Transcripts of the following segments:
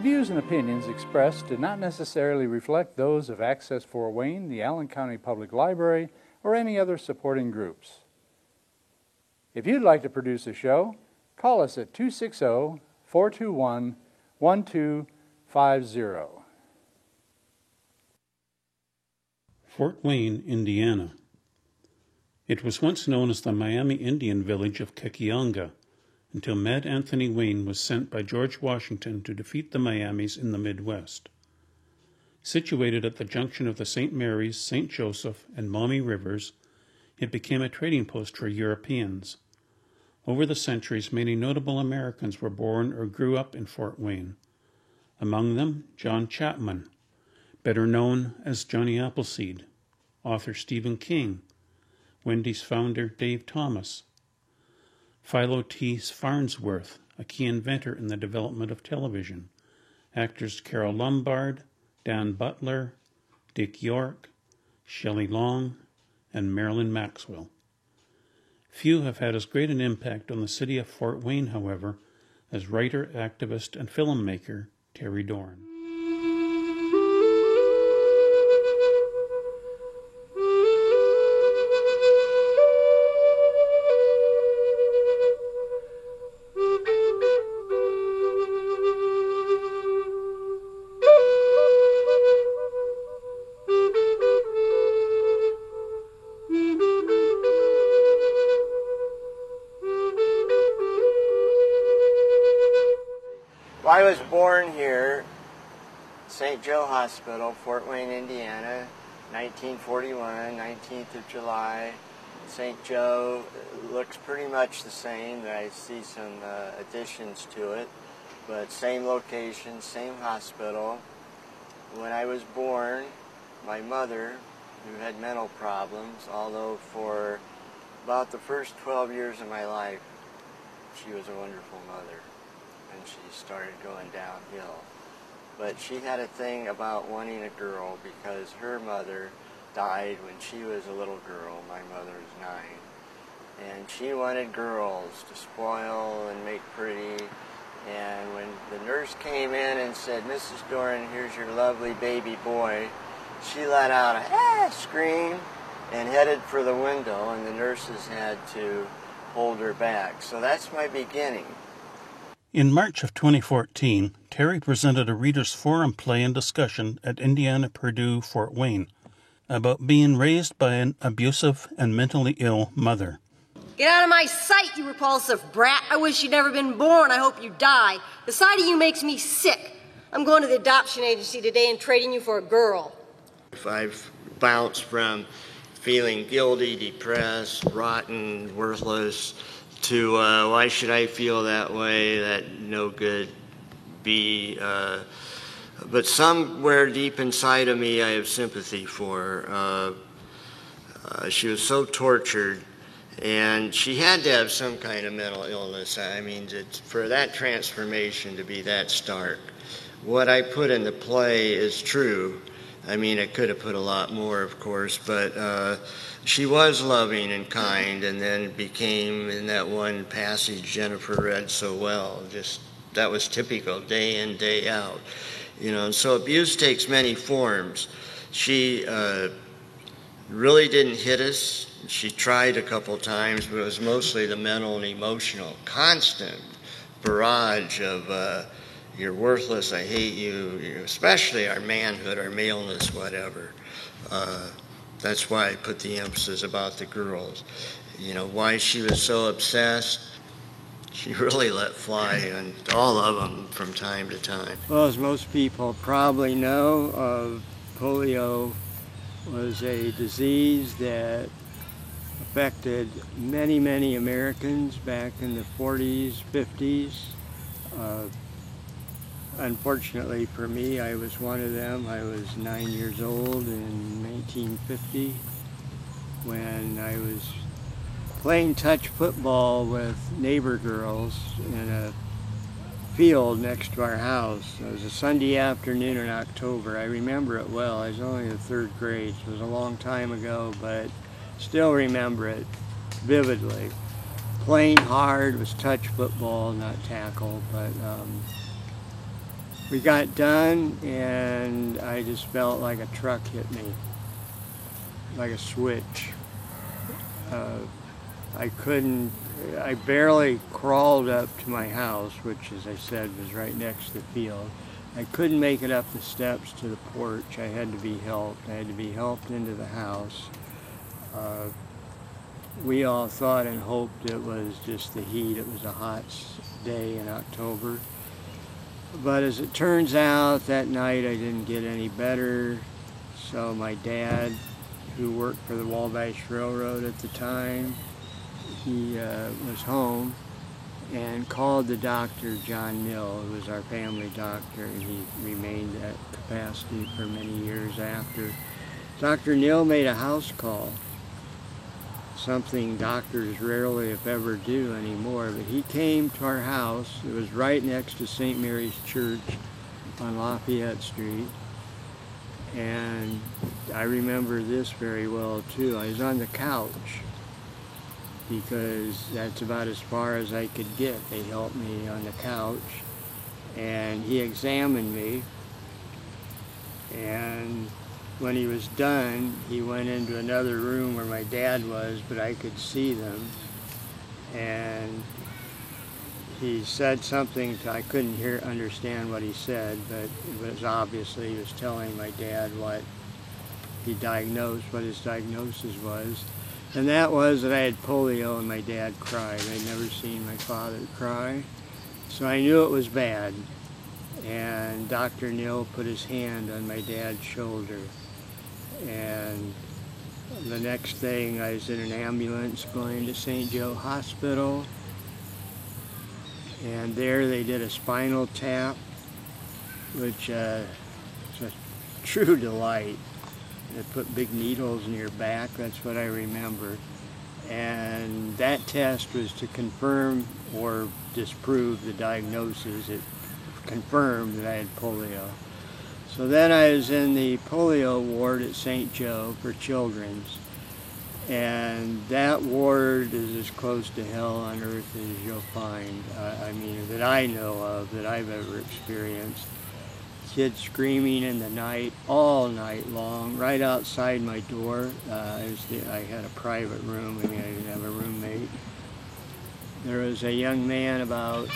views and opinions expressed do not necessarily reflect those of Access Fort Wayne, the Allen County Public Library, or any other supporting groups. If you'd like to produce a show, call us at 260-421-1250. Fort Wayne, Indiana. It was once known as the Miami Indian village of Kekionga, until Mad Anthony Wayne was sent by George Washington to defeat the Miamis in the Midwest. Situated at the junction of the St. Mary's, St. Joseph, and Maumee rivers, it became a trading post for Europeans. Over the centuries, many notable Americans were born or grew up in Fort Wayne. Among them, John Chapman, better known as Johnny Appleseed, author Stephen King, Wendy's founder Dave Thomas, Philo T. Farnsworth, a key inventor in the development of television, actors Carol Lombard, Dan Butler, Dick York, Shelley Long, and Marilyn Maxwell. Few have had as great an impact on the city of Fort Wayne, however, as writer, activist, and filmmaker Terry Dorn. I was born here, St. Joe Hospital, Fort Wayne, Indiana, 1941, 19th of July. St. Joe looks pretty much the same. I see some additions to it, but same location, same hospital. When I was born, my mother, who had mental problems, although for about the first 12 years of my life, she was a wonderful mother. And she started going downhill. But she had a thing about wanting a girl because her mother died when she was a little girl. My mother was 9. And she wanted girls to spoil and make pretty. And when the nurse came in and said, "Mrs. Doran, here's your lovely baby boy," she let out a scream and headed for the window, and the nurses had to hold her back. So that's my beginning. In March of 2014, Terry presented a Readers' Forum play and discussion at Indiana Purdue Fort Wayne about being raised by an abusive and mentally ill mother. Get out of my sight, you repulsive brat. I wish you'd never been born. I hope you die. The sight of you makes me sick. I'm going to the adoption agency today and trading you for a girl. If I've bounced from feeling guilty, depressed, rotten, worthless, to why should I feel that way, that no good be, but somewhere deep inside of me I have sympathy for her. She was so tortured, and she had to have some kind of mental illness. I mean, for that transformation to be that stark. What I put in the play is true. I mean, I could have put a lot more, of course, but she was loving and kind, and then became, in that one passage Jennifer read so well, just that was typical, day in, day out. You know, and so abuse takes many forms. She really didn't hit us. She tried a couple times, but it was mostly the mental and emotional, constant barrage of you're worthless, I hate you, especially our manhood, our maleness, whatever. That's why I put the emphasis about the girls. You know, why she was so obsessed. She really let fly on all of them from time to time. Well, as most people probably know, polio was a disease that affected many, many Americans back in the 40s, 50s. Unfortunately for me, I was one of them. I was 9 years old in 1950 when I was playing touch football with neighbor girls in a field next to our house. It was a Sunday afternoon in October. I remember it well. I was only in the 3rd grade. It was a long time ago, but still remember it vividly. Playing hard was touch football, not tackle, but We got done, and I just felt like a truck hit me, like a switch. I barely crawled up to my house, which, as I said, was right next to the field. I couldn't make it up the steps to the porch. I had to be helped. I had to be helped into the house. We all thought and hoped it was just the heat. It was a hot day in October. But as it turns out, that night I didn't get any better. So my dad, who worked for the Wabash Railroad at the time, he was home and called the doctor, John Mill, who was our family doctor, and he remained at capacity for many years after. Dr. Mill made a house call, something doctors rarely, if ever, do anymore. But he came to our house. It was right next to St. Mary's Church on Lafayette Street. And I remember this very well, too. I was on the couch because that's about as far as I could get. They helped me on the couch. And he examined me. And when he was done, he went into another room where my dad was, but I could see them. And he said something I couldn't understand what he said, but it was obviously he was telling my dad what his diagnosis was. And that was that I had polio, and my dad cried. I'd never seen my father cry. So I knew it was bad. And Dr. Neal put his hand on my dad's shoulder. And the next thing, I was in an ambulance going to St. Joe Hospital. And there they did a spinal tap, which is a true delight. They put big needles in your back, that's what I remember. And that test was to confirm or disprove the diagnosis. It confirmed that I had polio. So then I was in the polio ward at St. Joe for Children's. And that ward is as close to hell on earth as you'll find, that I know of, that I've ever experienced. Kids screaming in the night, all night long, right outside my door. I had a private room, I didn't have a roommate. There was a young man about,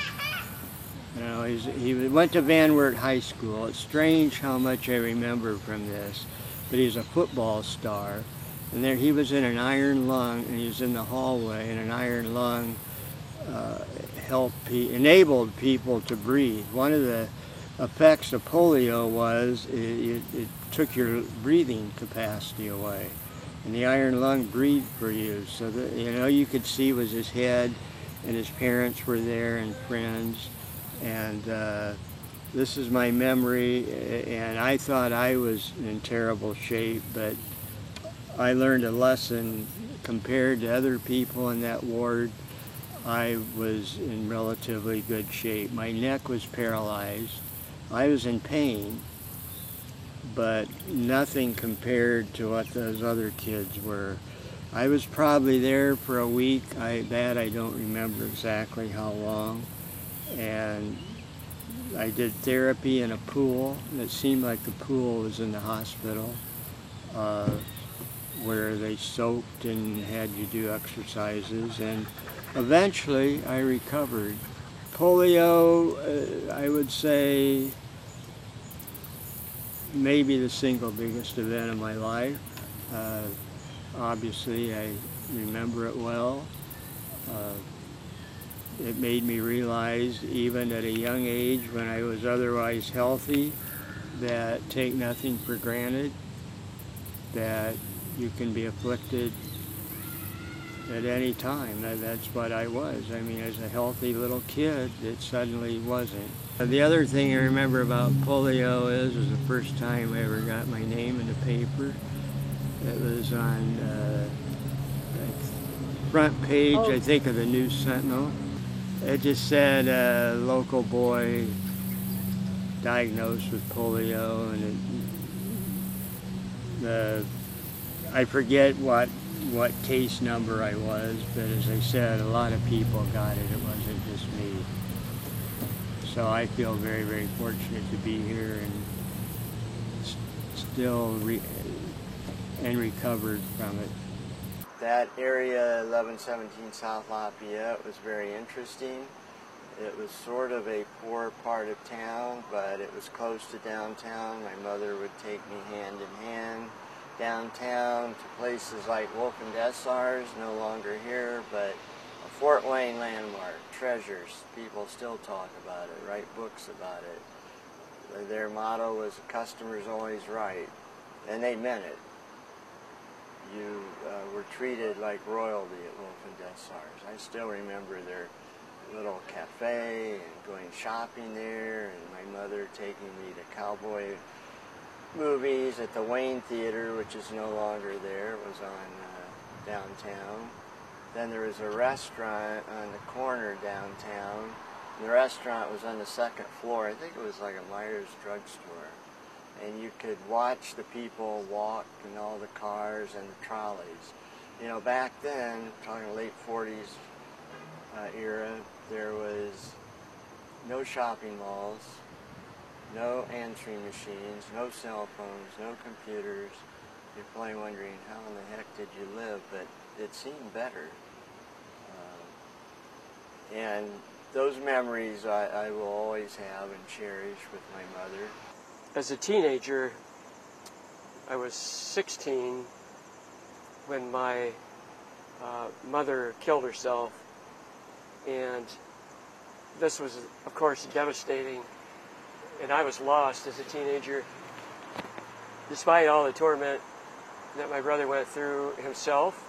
he went to Van Wert High School. It's strange how much I remember from this, but he's a football star. And there he was in an iron lung, and he was in the hallway, and an iron lung enabled people to breathe. One of the effects of polio was it took your breathing capacity away, and the iron lung breathed for you. So that you could see was his head, and his parents were there, and friends, and this is my memory. And I thought I was in terrible shape, but I learned a lesson. Compared to other people in that ward, I was in relatively good shape. My neck was paralyzed. I was in pain, but nothing compared to what those other kids were. I was probably there for a week. I don't remember exactly how long. And I did therapy in a pool. It seemed like the pool was in the hospital, where they soaked and had you do exercises, and eventually I recovered. Polio, I would say, maybe the single biggest event of my life. Obviously, I remember it well. It made me realize, even at a young age when I was otherwise healthy, that take nothing for granted, that you can be afflicted at any time. That's what I was. As a healthy little kid, it suddenly wasn't. The other thing I remember about polio was the first time I ever got my name in the paper. It was on the front page, I think, of the News Sentinel. It just said local boy diagnosed with polio, and I forget what case number I was, but as I said, a lot of people got it. It wasn't just me. so I feel very, very fortunate to be here and still recovered from it. That area, 1117 South Lafayette, was very interesting. It was sort of a poor part of town, but it was close to downtown. My mother would take me hand in hand downtown to places like Wolf and Dessars, no longer here, but a Fort Wayne landmark, treasures. People still talk about it, write books about it. Their motto was, "The customer's always right," and they meant it. You were treated like royalty at Wolf and Dessars. I still remember their little cafe and going shopping there, and my mother taking me to cowboy movies at the Wayne Theater, which is no longer there. It was on downtown. Then there was a restaurant on the corner downtown. The restaurant was on the second floor. I think it was like a Myers drugstore. And you could watch the people walk and all the cars and the trolleys. You know, back then, talking late 40s era, there was no shopping malls, no answering machines, no cell phones, no computers. You're probably wondering, how in the heck did you live? But it seemed better. And those memories I will always have and cherish with my mother. As a teenager, I was 16 when my mother killed herself, and this was, of course, devastating, and I was lost as a teenager. Despite all the torment that my brother went through himself,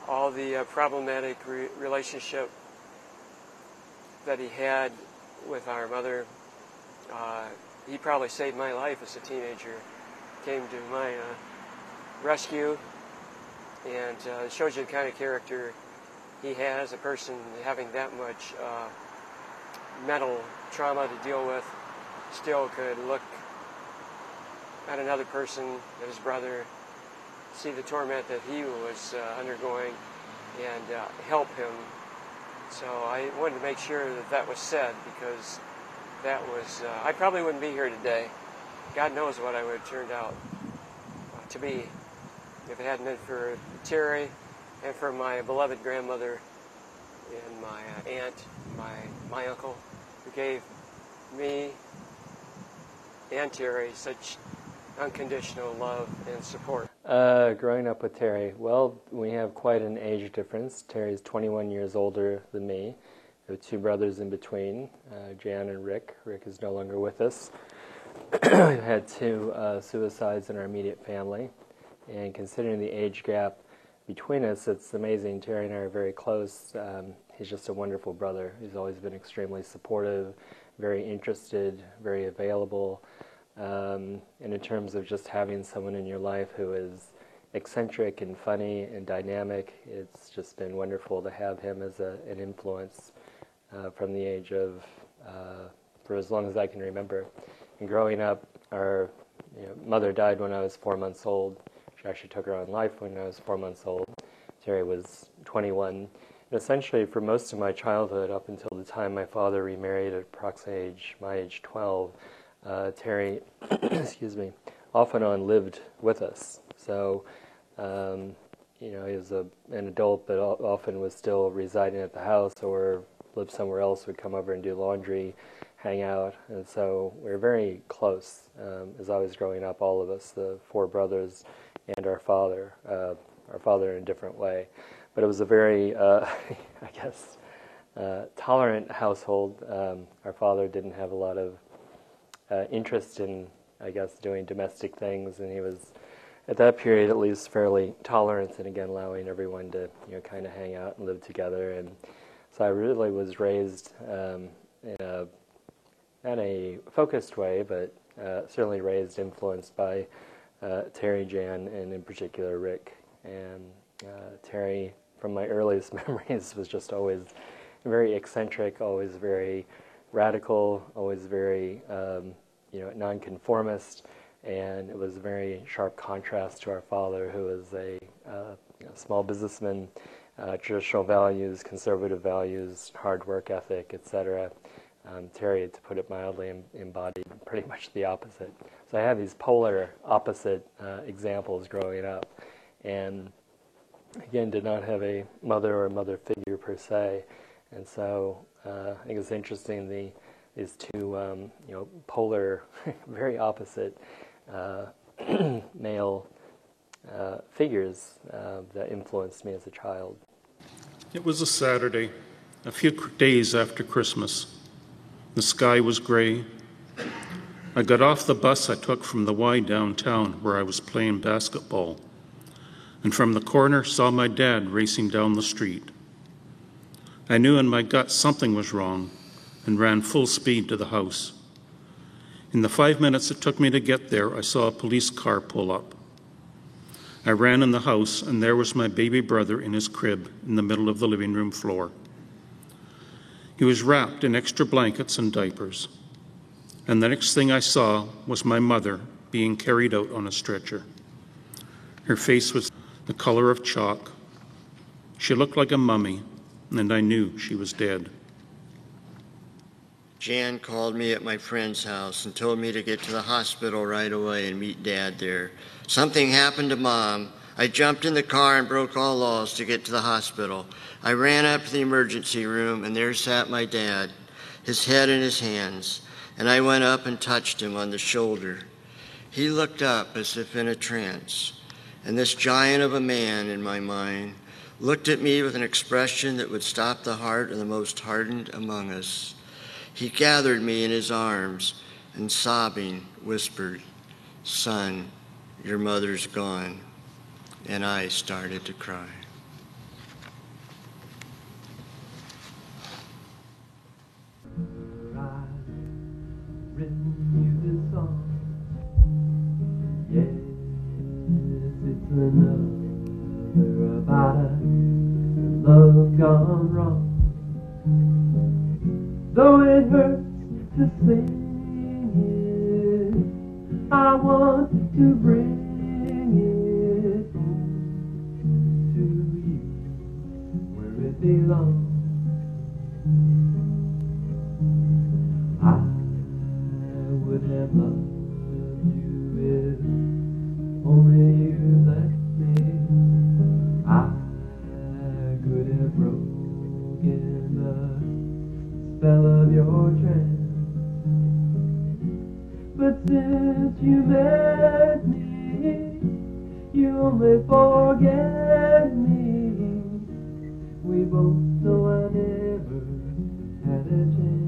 all the problematic relationship that he had with our mother, he probably saved my life as a teenager. Came to my rescue, and it shows you the kind of character he has, a person having that much mental trauma to deal with, still could look at another person, at his brother, see the torment that he was undergoing, and help him. So I wanted to make sure that that was said, because that was, I probably wouldn't be here today. God knows what I would have turned out to be if it hadn't been for Terry and for my beloved grandmother and my aunt, my uncle, who gave me and Terry such unconditional love and support. Growing up with Terry, well, we have quite an age difference. Terry's 21 years older than me. I have two brothers in between, Jan and Rick. Rick is no longer with us. We had two suicides in our immediate family, and considering the age gap between us, it's amazing. Terry and I are very close. He's just a wonderful brother. He's always been extremely supportive, very interested, very available. And in terms of just having someone in your life who is eccentric and funny and dynamic, it's just been wonderful to have him as an influence from the age of, for as long as I can remember. And growing up, our mother died when I was 4 months old. She actually took her own life when I was 4 months old. Terry was 21. And essentially, for most of my childhood, up until the time my father remarried at approximately my age 12, Terry, excuse me, off and on lived with us. So, he was an adult, but often was still residing at the house or lived somewhere else, would come over and do laundry, hang out. And so we were very close as I was growing up, all of us, the four brothers and our father in a different way. But it was a very, tolerant household. Our father didn't have a lot of interest in, doing domestic things, and he was, at that period at least, fairly tolerant, and again allowing everyone to kind of hang out and live together. And so I really was raised in not a focused way, but certainly raised, influenced by Terry, Jan, and in particular Rick. And Terry, from my earliest memories, was just always very eccentric, always very radical, always very nonconformist, and it was a very sharp contrast to our father, who was a small businessman, traditional values, conservative values, hard work ethic, etc. Terry, to put it mildly, embodied pretty much the opposite. So I have these polar opposite examples growing up, and again, did not have a mother or a mother figure per se, and so I think it's interesting these two polar, very opposite male figures that influenced me as a child. It was a Saturday, a few days after Christmas. The sky was gray. I got off the bus I took from the Y downtown where I was playing basketball, and from the corner saw my dad racing down the street. I knew in my gut something was wrong and ran full speed to the house. In the 5 minutes it took me to get there, I saw a police car pull up. I ran in the house, and there was my baby brother in his crib in the middle of the living room floor. He was wrapped in extra blankets and diapers. And the next thing I saw was my mother being carried out on a stretcher. Her face was the color of chalk. She looked like a mummy, and I knew she was dead. Jan called me at my friend's house and told me to get to the hospital right away and meet Dad there. Something happened to Mom. I jumped in the car and broke all laws to get to the hospital. I ran up to the emergency room, and there sat my dad, his head in his hands, and I went up and touched him on the shoulder. He looked up as if in a trance, and this giant of a man in my mind looked at me with an expression that would stop the heart of the most hardened among us. He gathered me in his arms and, sobbing, whispered, "Son, your mother's gone." And I started to cry. Another about a love gone wrong. Though it hurts to sing it, I want to bring it home to you where it belongs. I would have loved you if only you left me. I could have broken the spell of your trance. But since you met me, you only forget me. We both know I never had a chance.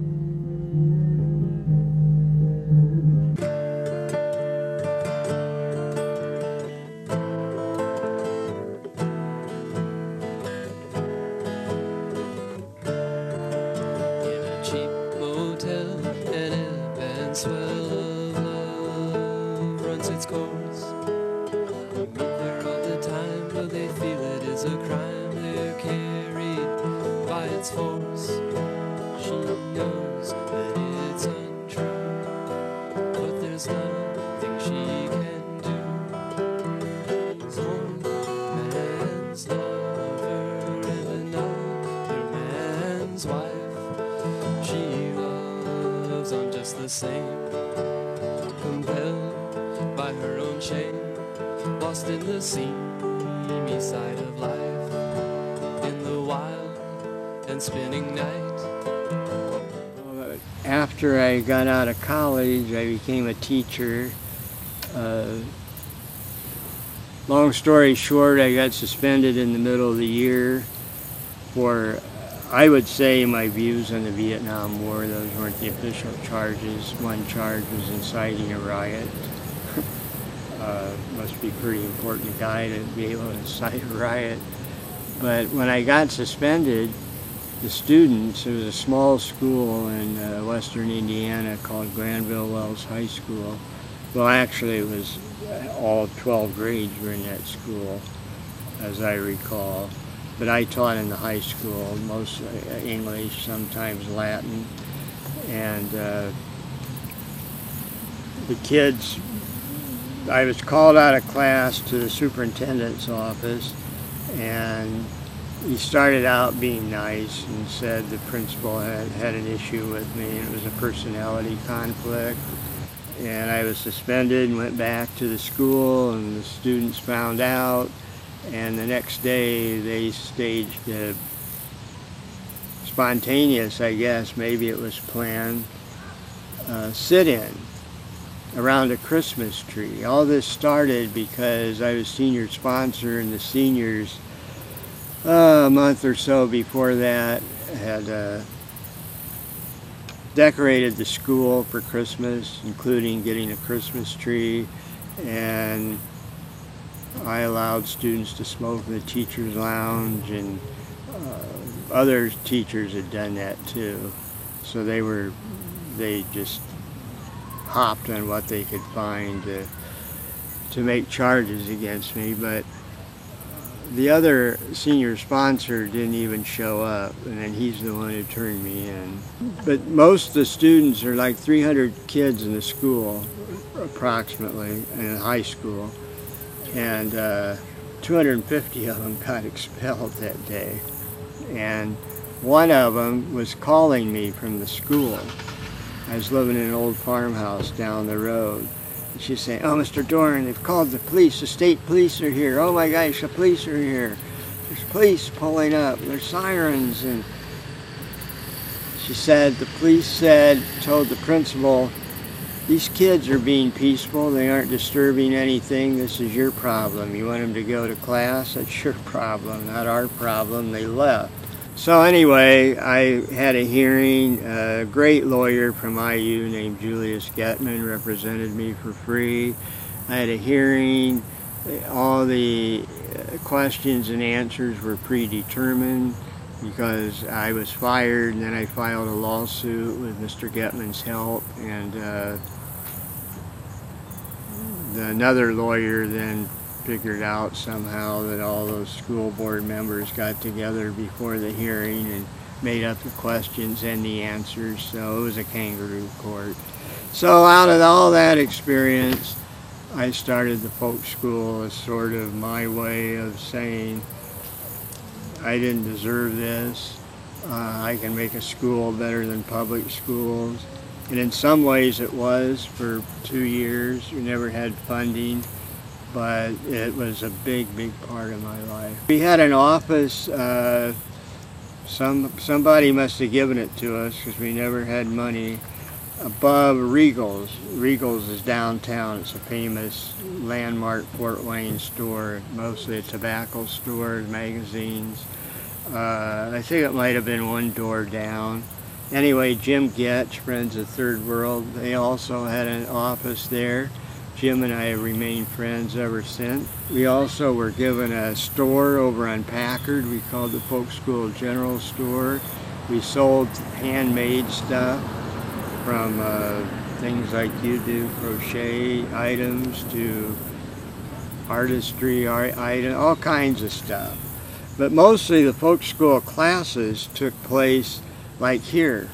The same, compelled by her own shame, lost in the seamy side of life, in the wild and spinning night. After I got out of college, I became a teacher. Long story short, I got suspended in the middle of the year for, I would say, my views on the Vietnam War. Those weren't the official charges. One charge was inciting a riot. Must be a pretty important guy to be able to incite a riot. But when I got suspended, the students, it was a small school in western Indiana called Granville Wells High School. Well, actually it was all 12 grades were in that school, as I recall. But I taught in the high school, mostly English, sometimes Latin. And the kids, I was called out of class to the superintendent's office, and he started out being nice and said the principal had an issue with me, and it was a personality conflict. And I was suspended and went back to the school, and the students found out, and the next day they staged a spontaneous, I guess, maybe it was planned, sit-in around a Christmas tree. All this started because I was senior sponsor, and the seniors a month or so before that had decorated the school for Christmas, including getting a Christmas tree, and I allowed students to smoke in the teacher's lounge, and other teachers had done that too. So they just hopped on what they could find to make charges against me. But the other senior sponsor didn't even show up, and then he's the one who turned me in. But most of the students are like 300 kids in the school, approximately, in high school, and 250 of them got expelled that day. And one of them was calling me from the school. I was living in an old farmhouse down the road. She's saying, "Oh, Mr. Doran, they've called the police. The state police are here. Oh my gosh, the police are here. There's police pulling up. There's sirens." And she said, the police told the principal, "These kids are being peaceful. They aren't disturbing anything. This is your problem. You want them to go to class? That's your problem, not our problem." They left. So anyway, I had a hearing. A great lawyer from IU named Julius Getman represented me for free. I had a hearing. All the questions and answers were predetermined because I was fired, and then I filed a lawsuit with Mr. Getman's help, and another lawyer then figured out somehow that all those school board members got together before the hearing and made up the questions and the answers, so it was a kangaroo court. So out of all that experience, I started the folk school as sort of my way of saying, I didn't deserve this. I can make a school better than public schools. And in some ways it was for 2 years. We never had funding, but it was a big, big part of my life. We had an office, somebody must have given it to us because we never had money, above Regal's. Regal's is downtown. It's a famous landmark Fort Wayne store, mostly a tobacco store, magazines. I think it might have been one door down. Anyway, Jim Getch, Friends of Third World, they also had an office there. Jim and I have remained friends ever since. We also were given a store over on Packard. We called the Folk School General Store. We sold handmade stuff, from things like you do, crochet items, to artistry items, all kinds of stuff. But mostly the folk school classes took place like here.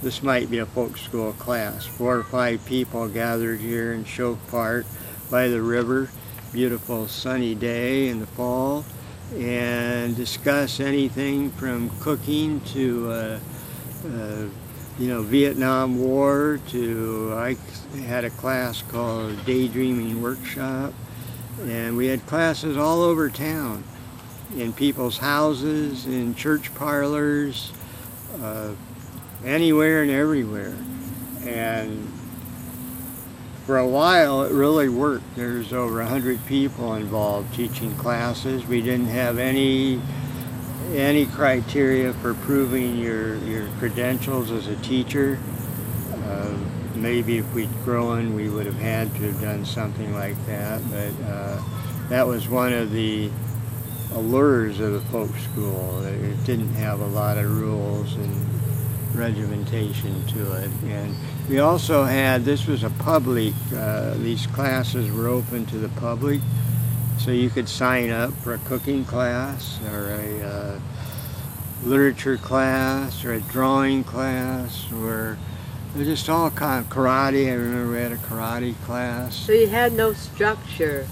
This might be a folk school class. 4 or 5 people gathered here in Shoke Park by the river. Beautiful sunny day in the fall, and discuss anything from cooking to Vietnam War, to I had a class called Daydreaming Workshop, and we had classes all over town, in people's houses, in church parlors, anywhere and everywhere. And for a while it really worked. There's over 100 people involved teaching classes. We didn't have any criteria for proving your credentials as a teacher. Maybe if we'd grown, we would have had to have done something like that, but that was one of the allures of the folk school. It didn't have a lot of rules and regimentation to it. And we also had, this was a public, these classes were open to the public, so you could sign up for a cooking class, or a literature class, or a drawing class, or just all kind of karate. I remember we had a karate class. So you had no structure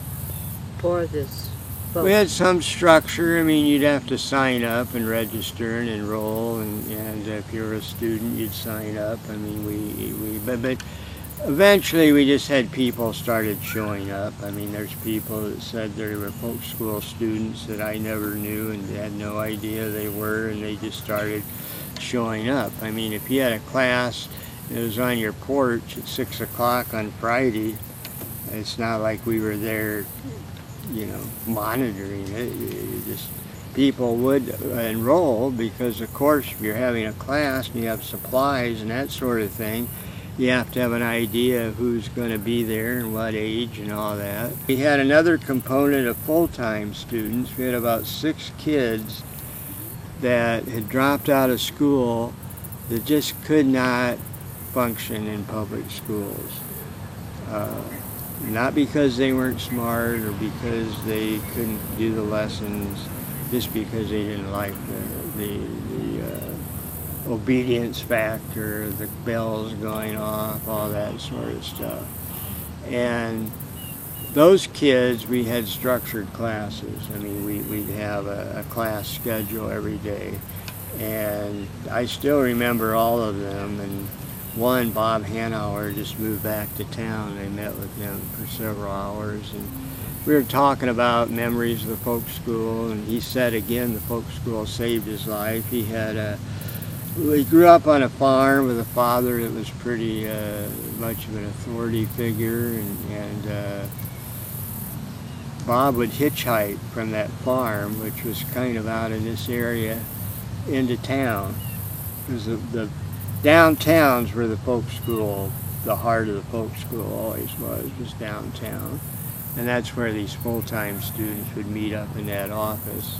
for this vote? We had some structure. I mean, you'd have to sign up and register and enroll, and if you're a student, you'd sign up. I mean, but eventually we just had people started showing up. I mean, there's people that said they were folk school students that I never knew and had no idea they were, and they just started showing up. I mean, if you had a class that was on your porch at 6 o'clock on Friday, it's not like we were there, you know, monitoring it. You just, people would enroll because, of course, if you're having a class and you have supplies and that sort of thing, you have to have an idea of who's going to be there and what age and all that. We had another component of full-time students. We had about 6 kids that had dropped out of school that just could not function in public schools. Not because they weren't smart or because they couldn't do the lessons, just because they didn't like the obedience factor, the bells going off, all that sort of stuff. And those kids, we had structured classes. I mean, we'd have a class schedule every day. And I still remember all of them. And one, Bob Hanauer, just moved back to town. I met with him for several hours. And we were talking about memories of the folk school. And he said, again, the folk school saved his life. He grew up on a farm with a father that was pretty much of an authority figure, and Bob would hitchhike from that farm, which was kind of out in this area, into town. Because the downtowns where the folk school, the heart of the folk school always was downtown. And that's where these full-time students would meet up in that office.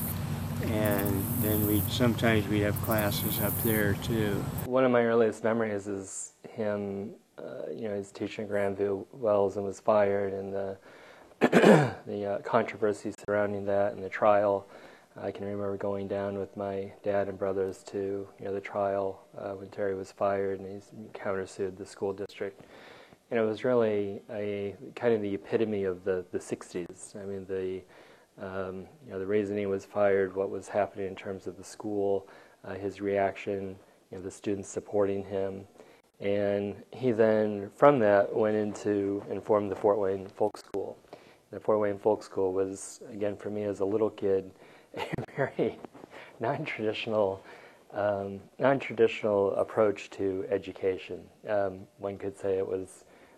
And then sometimes we'd have classes up there too. One of my earliest memories is him, he's teaching at Grandview Wells and was fired, and the controversy surrounding that and the trial. I can remember going down with my dad and brothers to the trial when Terry was fired, and he's countersued the school district. And it was really a kind of the epitome of the 60s. I mean, the reason he was fired, what was happening in terms of the school, his reaction, the students supporting him. And he then, from that, went into and formed the Fort Wayne Folk School. The Fort Wayne Folk School was, again, for me as a little kid, a very non-traditional approach to education. One could say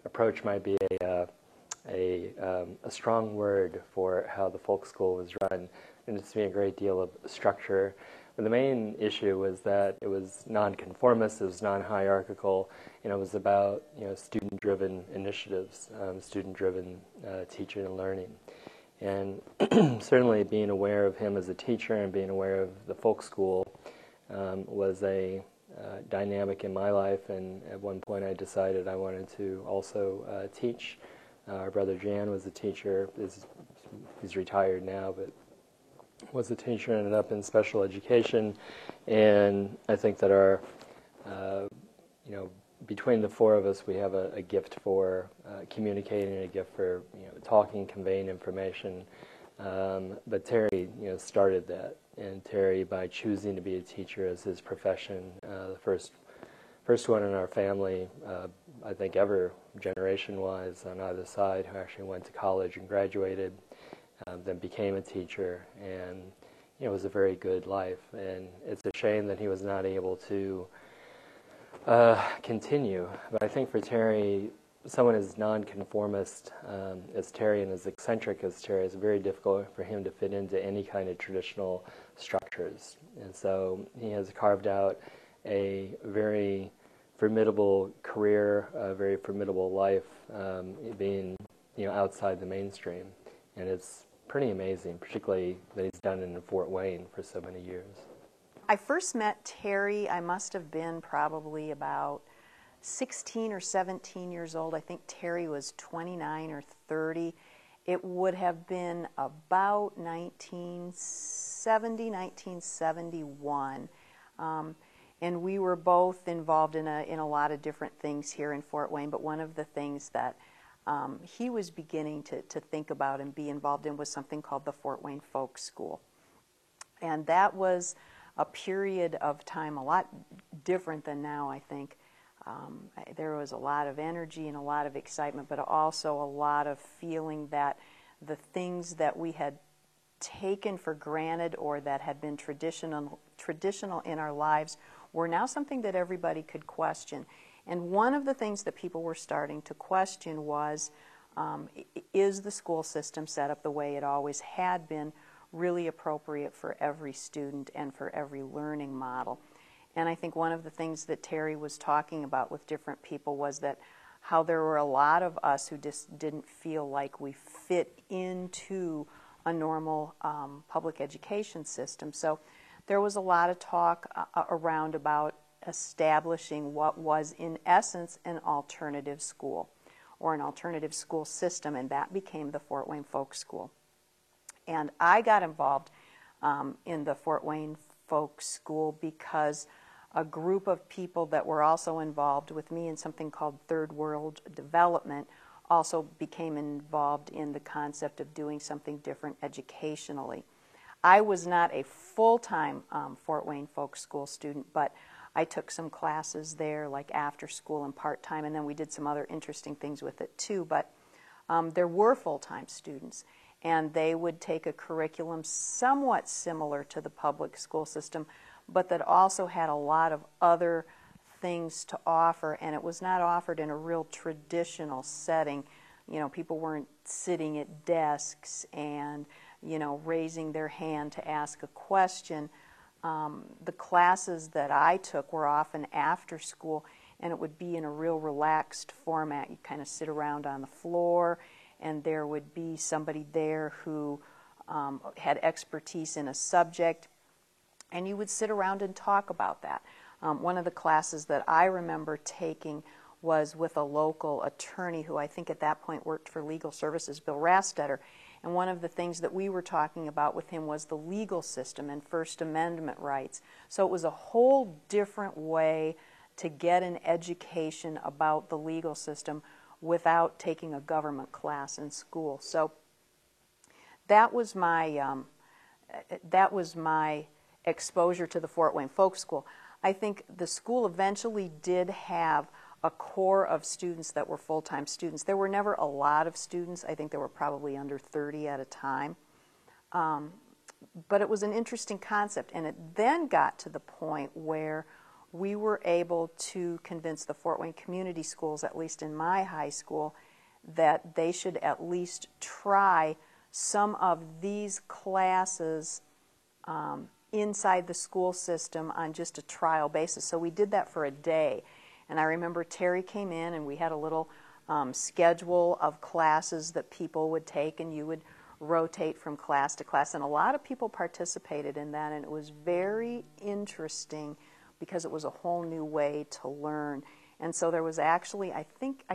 approach might be a strong word for how the folk school was run, and it's been a great deal of structure. But the main issue was that it was non-conformist, it was non-hierarchical, and it was about student-driven initiatives, student-driven teaching and learning. And certainly being aware of him as a teacher and being aware of the folk school was a dynamic in my life, and at one point I decided I wanted to also teach. Our brother Jan was a teacher. He's retired now, but was a teacher, ended up in special education. And I think that our, between the four of us, we have a gift for communicating, a gift for talking, conveying information. But Terry, started that. And Terry, by choosing to be a teacher as his profession, the first one in our family, I think ever generation-wise on either side, who actually went to college and graduated, then became a teacher, and it was a very good life. And it's a shame that he was not able to continue. But I think for Terry, someone as nonconformist as Terry and as eccentric as Terry, it's very difficult for him to fit into any kind of traditional structures. And so he has carved out a very formidable career, a very formidable life, being outside the mainstream. And it's pretty amazing, particularly that he's done it in Fort Wayne for so many years. I first met Terry, I must have been probably about 16 or 17 years old. I think Terry was 29 or 30. It would have been about 1970, 1971. And we were both involved in a lot of different things here in Fort Wayne, but one of the things that he was beginning to think about and be involved in was something called the Fort Wayne Folk School. And that was a period of time a lot different than now, I think. There was a lot of energy and a lot of excitement, but also a lot of feeling that the things that we had taken for granted or that had been traditional in our lives were now something that everybody could question. And one of the things that people were starting to question was, is the school system set up the way it always had been really appropriate for every student and for every learning model? And I think one of the things that Terry was talking about with different people was that how there were a lot of us who just didn't feel like we fit into a normal public education system. So there was a lot of talk around about establishing what was in essence an alternative school or an alternative school system, and that became the Fort Wayne Folk School. And I got involved in the Fort Wayne Folk School because a group of people that were also involved with me in something called Third World Development also became involved in the concept of doing something different educationally. I was not a full-time Fort Wayne Folk School student, but I took some classes there, like after school and part-time, and then we did some other interesting things with it too. But there were full-time students, and they would take a curriculum somewhat similar to the public school system, but that also had a lot of other things to offer, and it was not offered in a real traditional setting. You know, people weren't sitting at desks and, you know, raising their hand to ask a question. The classes that I took were often after school, and it would be in a real relaxed format. You kind of sit around on the floor, and there would be somebody there who had expertise in a subject, and you would sit around and talk about that. One of the classes that I remember taking was with a local attorney who I think at that point worked for Legal Services, Bill Rastetter. And one of the things that we were talking about with him was the legal system and First Amendment rights. So it was a whole different way to get an education about the legal system without taking a government class in school. So that was my exposure to the Fort Wayne Folk School. I think the school eventually did have a core of students that were full-time students. There were never a lot of students. I think there were probably under 30 at a time. But it was an interesting concept, and it then got to the point where we were able to convince the Fort Wayne Community Schools, at least in my high school, that they should at least try some of these classes inside the school system on just a trial basis. So we did that for a day. And I remember Terry came in and we had a little schedule of classes that people would take, and you would rotate from class to class. And a lot of people participated in that, and it was very interesting because it was a whole new way to learn. And so there was actually, I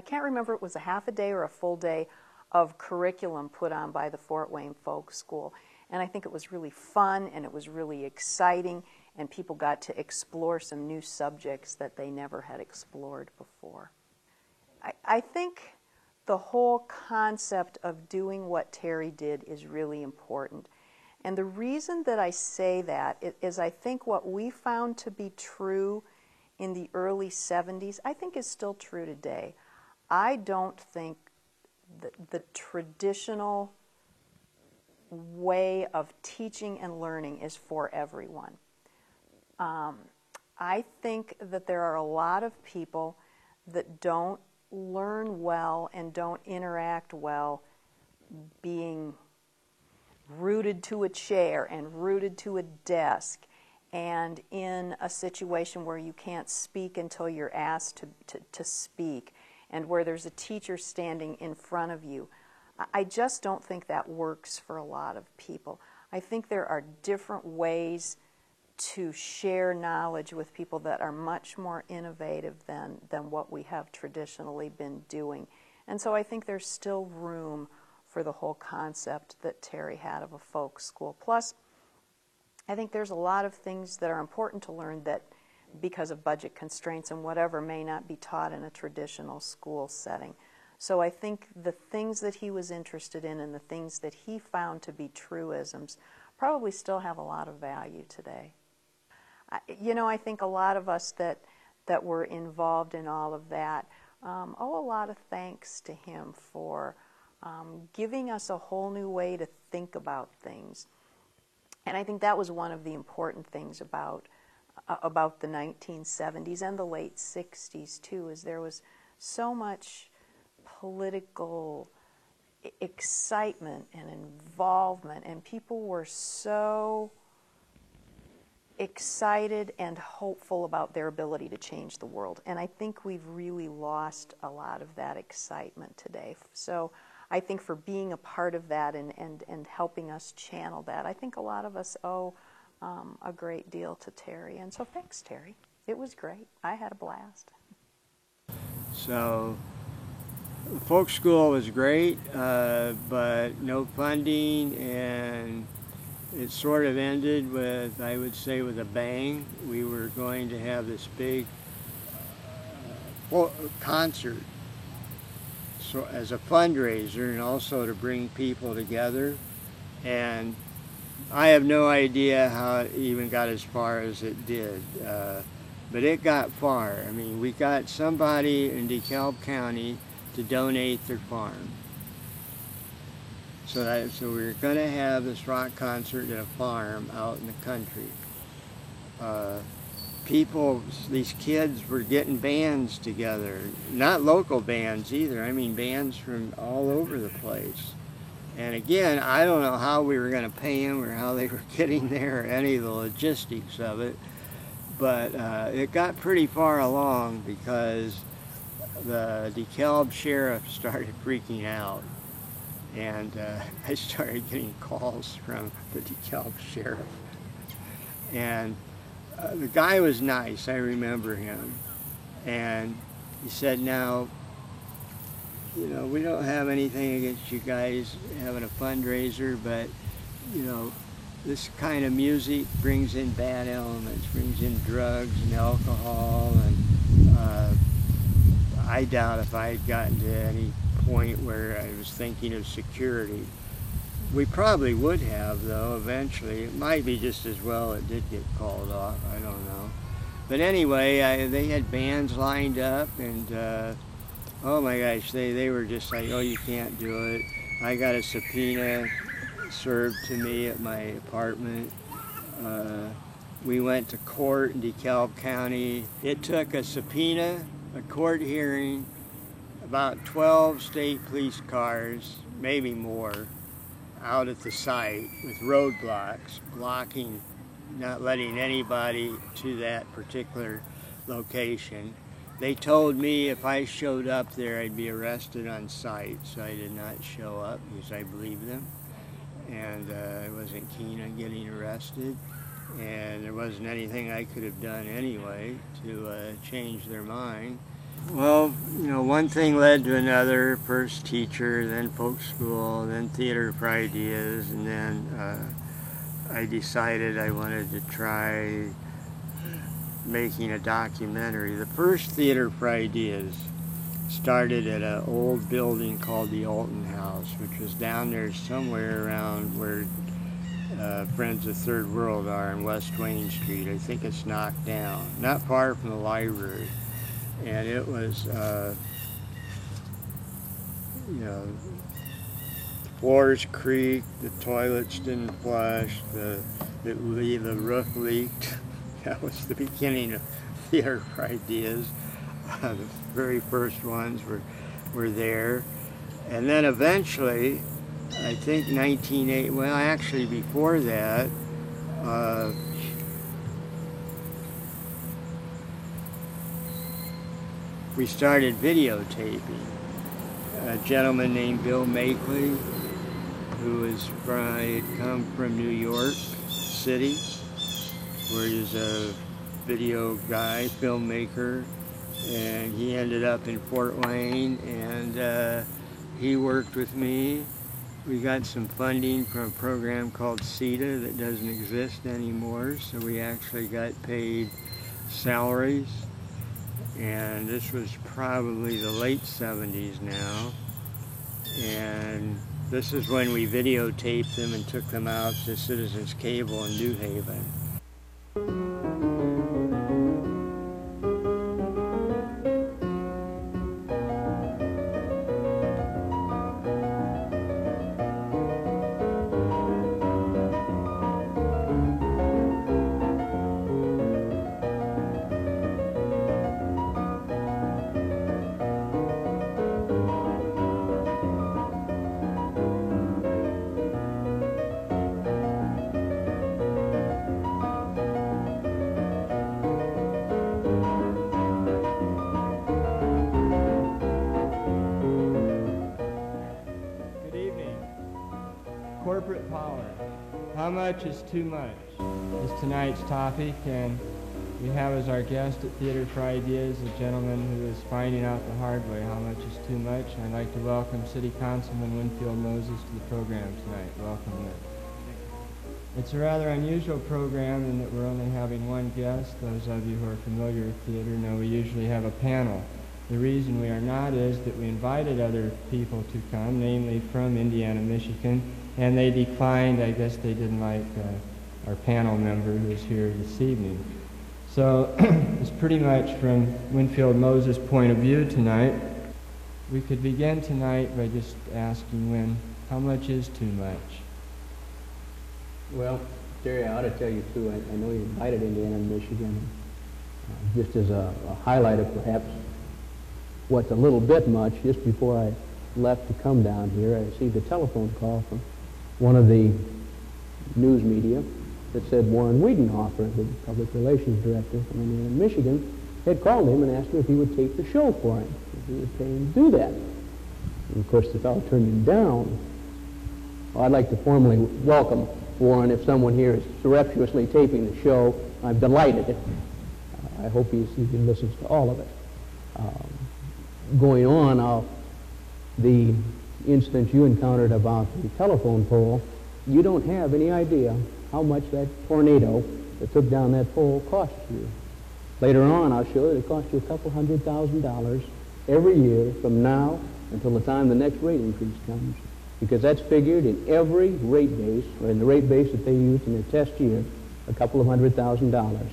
can't remember if it was a half a day or a full day of curriculum put on by the Fort Wayne Folk School. And I think it was really fun, and it was really exciting, and people got to explore some new subjects that they never had explored before. I think the whole concept of doing what Terry did is really important. And the reason that I say that is I think what we found to be true in the early 70s, I think is still true today. I don't think that the traditional way of teaching and learning is for everyone. I think that there are a lot of people that don't learn well and don't interact well being rooted to a chair and rooted to a desk and in a situation where you can't speak until you're asked to speak and where there's a teacher standing in front of you. I just don't think that works for a lot of people. I think there are different ways to share knowledge with people that are much more innovative than what we have traditionally been doing. And so I think there's still room for the whole concept that Terry had of a folk school. Plus, I think there's a lot of things that are important to learn that, because of budget constraints and whatever, may not be taught in a traditional school setting. So I think the things that he was interested in and the things that he found to be truisms probably still have a lot of value today. I think a lot of us that were involved in all of that owe a lot of thanks to him for giving us a whole new way to think about things. And I think that was one of the important things about the 1970s and the late 60s too, is there was so much political excitement and involvement, and people were so excited and hopeful about their ability to change the world. And I think we've really lost a lot of that excitement today. So I think for being a part of that and helping us channel that, I think a lot of us owe a great deal to Terry. And so thanks, Terry. It was great. I had a blast. So the folk school was great, but no funding, and it sort of ended with, I would say, with a bang. We were going to have this big concert as a fundraiser and also to bring people together. And I have no idea how it even got as far as it did, but it got far. I mean, we got somebody in DeKalb County to donate their farm. So we were going to have this rock concert at a farm out in the country. These kids were getting bands together, not local bands either, I mean bands from all over the place. And again, I don't know how we were going to pay them or how they were getting there or any of the logistics of it, but it got pretty far along because the DeKalb sheriff started freaking out. And I started getting calls from the DeKalb sheriff. And the guy was nice, I remember him. And he said, now, we don't have anything against you guys having a fundraiser, but, this kind of music brings in bad elements, brings in drugs and alcohol, and I doubt if I had gotten to any point where I was thinking of security. We probably would have, though, eventually. It might be just as well it did get called off, I don't know. But anyway, they had bands lined up, and oh my gosh, they were just like, oh, you can't do it. I got a subpoena served to me at my apartment. We went to court in DeKalb County. It took a subpoena, a court hearing, about 12 state police cars, maybe more, out at the site with roadblocks, blocking, not letting anybody to that particular location. They told me if I showed up there, I'd be arrested on site, so I did not show up because I believed them. And I wasn't keen on getting arrested, and there wasn't anything I could have done anyway to change their mind. Well, one thing led to another. First teacher, then folk school, then Theater for Ideas, and then I decided I wanted to try making a documentary. The first Theater for Ideas started at an old building called the Alton House, which was down there somewhere around where Friends of Third World are on West Wayne Street. I think it's knocked down, not far from the library. And it was, floors creaked, the toilets didn't flush, the roof leaked. That was the beginning of Theater for Ideas. The very first ones were there. And then eventually, I think 1980, well actually before that, we started videotaping. A gentleman named Bill Makeley, who had come from New York City, where he's a video guy, filmmaker, and he ended up in Fort Wayne, and he worked with me. We got some funding from a program called CETA that doesn't exist anymore, so we actually got paid salaries. and this was probably the late 70s now. And this is when we videotaped them and took them out to Citizens Cable in New Haven. Corporate power. How much is too much? Is tonight's topic, and we have as our guest at Theater for Ideas a gentleman who is finding out the hard way how much is too much. I'd like to welcome City Councilman Winfield Moses to the program tonight. Welcome, Rick. It's a rather unusual program in that we're only having one guest. Those of you who are familiar with theater know we usually have a panel. The reason we are not is that we invited other people to come, namely from Indiana, Michigan, and they declined. I guess they didn't like our panel member who's here this evening. So it's pretty much from Winfield Moses' point of view tonight. We could begin tonight by just asking Win, how much is too much? Well, Terry, I ought to tell you too, I know you invited Indiana and Michigan. Just as a highlight of perhaps what's a little bit much, just before I left to come down here, I received a telephone call from one of the news media that said Warren Wiedenhofer, the public relations director from Indiana, Michigan, had called him and asked him if he would tape the show for him, if he would pay him to do that. And of course, the fellow turned him down. Well, I'd like to formally welcome Warren. If someone here is surreptitiously taping the show, I'm delighted. I hope he listens to all of it. Going on, the instance you encountered about the telephone pole, you don't have any idea how much that tornado that took down that pole cost you. Later on, I'll show you it cost you a couple $100,000 every year from now until the time the next rate increase comes, because that's figured in every rate base, or in the rate base that they used in their test year, a couple of $100,000.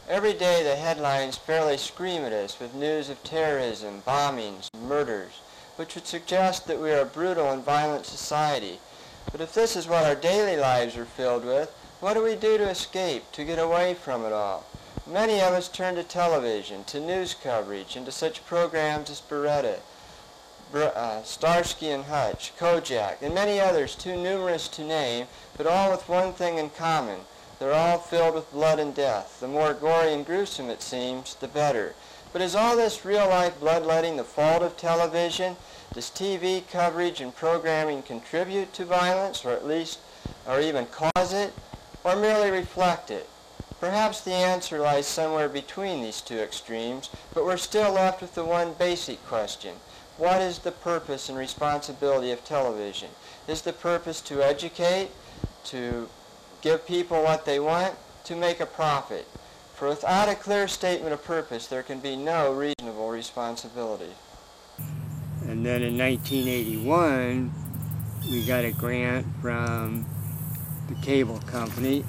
Every day the headlines fairly scream at us with news of terrorism, bombings, murders, which would suggest that we are a brutal and violent society. But if this is what our daily lives are filled with, what do we do to escape, to get away from it all? Many of us turn to television, to news coverage, and to such programs as Beretta, Starsky and Hutch, Kojak, and many others too numerous to name, but all with one thing in common. They're all filled with blood and death. The more gory and gruesome it seems, the better. But is all this real-life bloodletting the fault of television? Does TV coverage and programming contribute to violence, or at least, or even cause it, or merely reflect it? Perhaps the answer lies somewhere between these two extremes, but we're still left with the one basic question. What is the purpose and responsibility of television? Is the purpose to educate, to give people what they want, to make a profit? For without a clear statement of purpose, there can be no reasonable responsibility. And then in 1981, we got a grant from the cable company,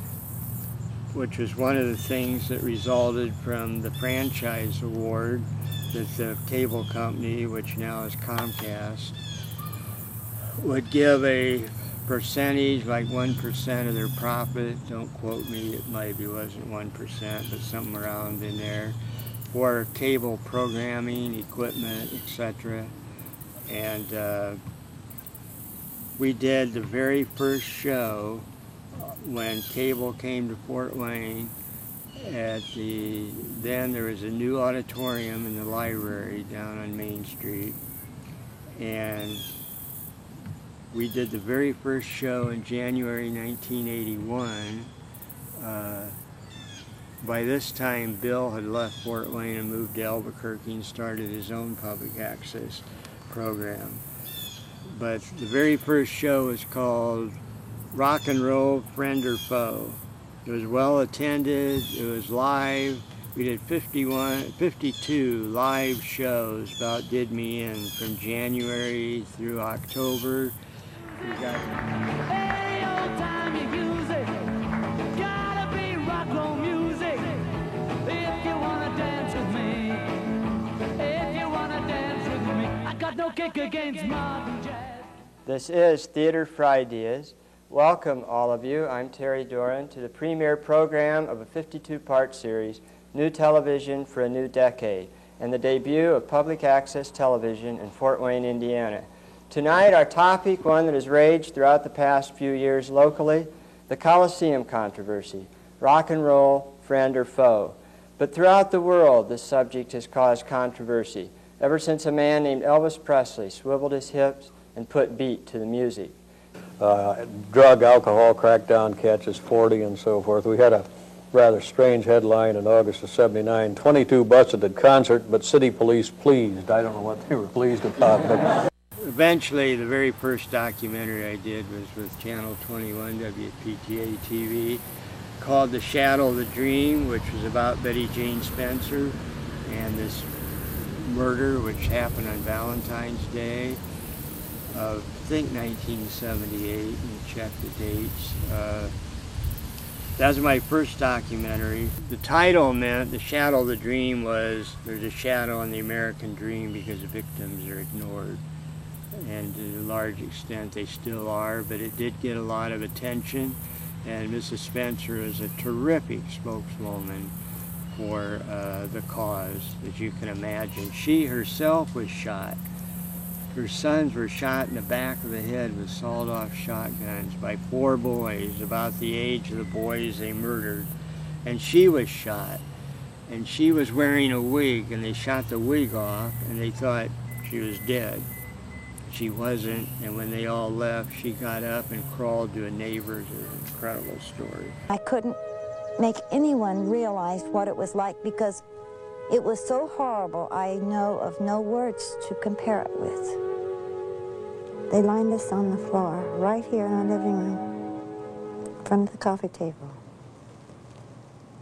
which was one of the things that resulted from the franchise award that the cable company, which now is Comcast, would give a percentage, like 1% of their profit. Don't quote me, it maybe wasn't 1%, but something around in there, for cable programming, equipment, etc. And we did the very first show when cable came to Fort Wayne at then there was a new auditorium in the library down on Main Street, and We did the very first show in January 1981. By this time, Bill had left Fort Wayne and moved to Albuquerque and started his own public access program. But the very first show was called Rock and Roll, Friend or Foe. It was well attended, it was live. We did 52 live shows, about did me in, from January through October. We got Hey, old time you use it. Gotta be rock roll music. If you wanna dance with me, if you wanna dance with me, I got no kick against modern jazz. This is Theater Fridays. Welcome, all of you. I'm Terry Doran to the premiere program of a 52-part series, New Television for a New Decade, and the debut of public access television in Fort Wayne, Indiana. Tonight, our topic, one that has raged throughout the past few years locally, the Coliseum controversy, rock and roll, friend or foe. But throughout the world, this subject has caused controversy, ever since a man named Elvis Presley swiveled his hips and put beat to the music. Drug, alcohol, crackdown catches 40 and so forth. We had a rather strange headline in August of '79, 22 busted at concert, but city police pleased. I don't know what they were pleased about. But eventually, the very first documentary I did was with Channel 21 WPTA TV, called The Shadow of the Dream, which was about Betty Jane Spencer and this murder which happened on Valentine's Day of, I think, 1978, and check the dates. That was my first documentary. The title meant, The Shadow of the Dream, was there's a shadow on the American dream because the victims are ignored. And to a large extent they still are, but it did get a lot of attention. And Mrs. Spencer is a terrific spokeswoman for the cause, as you can imagine. She herself was shot. Her sons were shot in the back of the head with sawed-off shotguns by 4 boys about the age of the boys they murdered. And she was shot. And she was wearing a wig, and they shot the wig off, and they thought she was dead. She wasn't, and when they all left, she got up and crawled to a neighbor's. It was an incredible story. I couldn't make anyone realize what it was like because it was so horrible. I know of no words to compare it with. They lined us on the floor, right here in our living room, in front of the coffee table.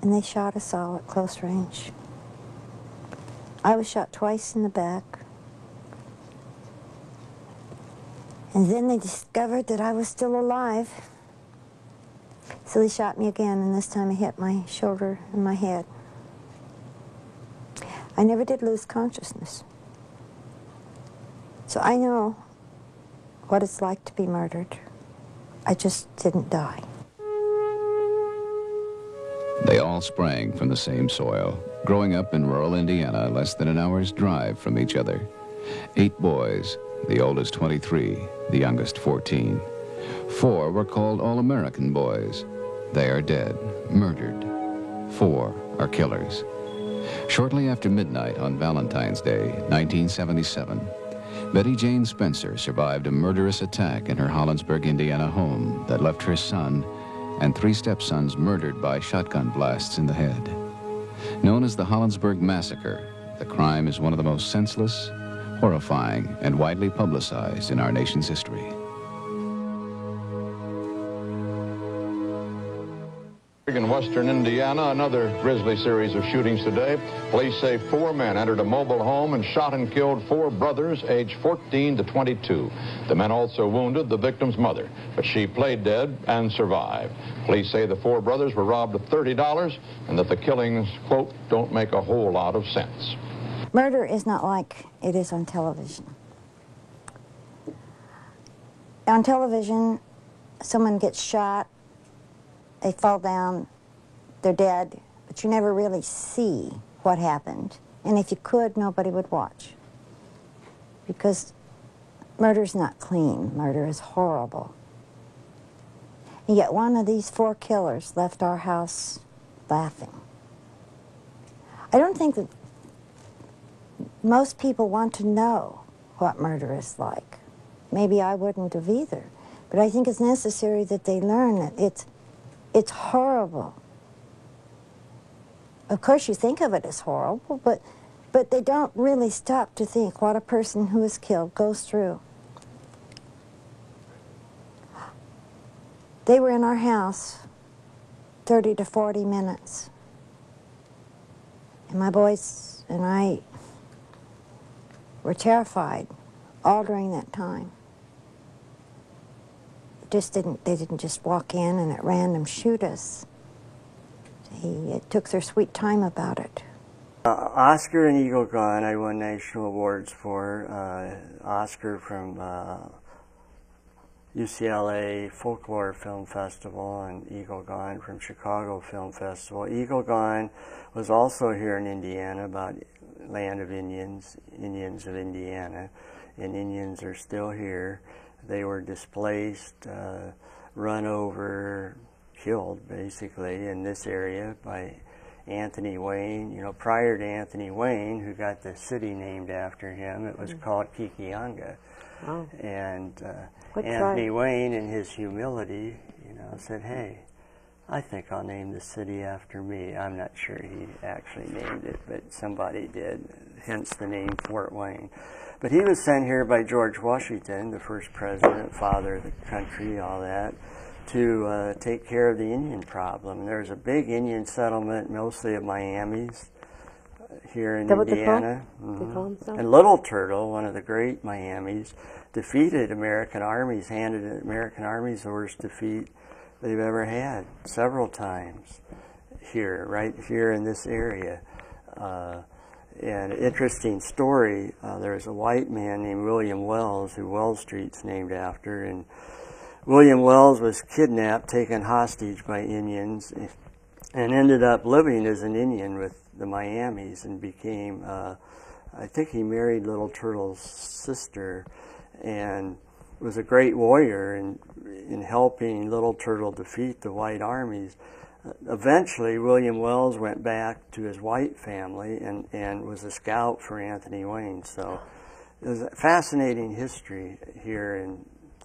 And they shot us all at close range. I was shot twice in the back. And then they discovered that I was still alive. So they shot me again, and this time it hit my shoulder and my head. I never did lose consciousness. So I know what it's like to be murdered. I just didn't die. They all sprang from the same soil, growing up in rural Indiana, less than an hour's drive from each other. 8 boys, the oldest 23, the youngest 14. 4 were called All-American boys. They are dead, murdered. 4 are killers. Shortly after midnight on Valentine's Day, 1977, Betty Jane Spencer survived a murderous attack in her Hollinsburg, Indiana home that left her son and 3 stepsons murdered by shotgun blasts in the head. Known as the Hollinsburg Massacre, the crime is one of the most senseless, horrifying, and widely publicized in our nation's history. In western Indiana, another grisly series of shootings today. Police say 4 men entered a mobile home and shot and killed 4 brothers aged 14 to 22. The men also wounded the victim's mother, but she played dead and survived. Police say the 4 brothers were robbed of $30 and that the killings, quote, don't make a whole lot of sense. Murder is not like it is on television. On television, someone gets shot, they fall down, they're dead, but you never really see what happened. And if you could, nobody would watch. Because murder's not clean. Murder is horrible. And yet one of these 4 killers left our house laughing. I don't think that most people want to know what murder is like. maybe I wouldn't have either. But I think it's necessary that they learn that it's horrible. Of course, you think of it as horrible, but they don't really stop to think what a person who is killed goes through. They were in our house 30 to 40 minutes. And my boys and I were terrified all during that time. They didn't just walk in and at random shoot us. It took their sweet time about it. Oscar and Eagle Gone, I won national awards for. Oscar from UCLA Folklore Film Festival and Eagle Gone from Chicago Film Festival. Eagle Gone was also here in Indiana, about land of Indians, Indians of Indiana, and Indians are still here. They were displaced, run over, killed basically in this area by Anthony Wayne. You know, prior to Anthony Wayne, who got the city named after him, it was called Kikiyanga. Oh. And Anthony Wayne, in his humility, you know, said, "Hey, I think I'll name the city after me." I'm not sure he actually named it, but somebody did, hence the name Fort Wayne. But he was sent here by George Washington, the first president, father of the country, all that, to take care of the Indian problem. There's a big Indian settlement, mostly of Miamis, here in Indiana. They call them so? And Little Turtle, one of the great Miamis, defeated American armies, handed American armies the worst defeat they've ever had, several times here, right here in this area. And interesting story, there was a white man named William Wells, who Wells Street's named after, and William Wells was kidnapped, taken hostage by Indians, and ended up living as an Indian with the Miamis and became, I think he married Little Turtle's sister, and was a great warrior in helping Little Turtle defeat the white armies. Eventually, William Wells went back to his white family and was a scout for Anthony Wayne. So it was a fascinating history here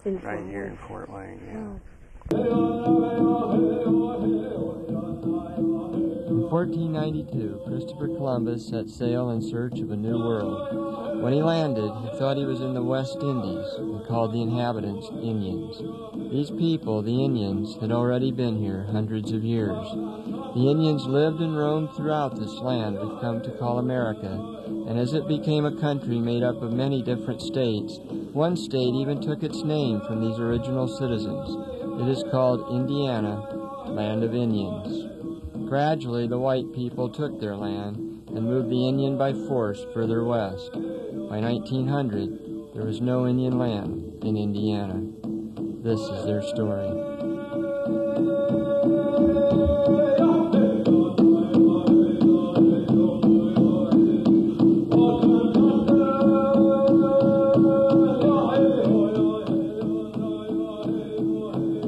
right here in Fort Wayne. Yeah. In 1492, Christopher Columbus set sail in search of a new world. When he landed, he thought he was in the West Indies and called the inhabitants Indians. These people, the Indians, had already been here hundreds of years. The Indians lived and roamed throughout this land we've come to call America, and as it became a country made up of many different states, one state even took its name from these original citizens. It is called Indiana, Land of Indians. Gradually, the white people took their land and moved the Indian by force further west. By 1900, there was no Indian land in Indiana. This is their story.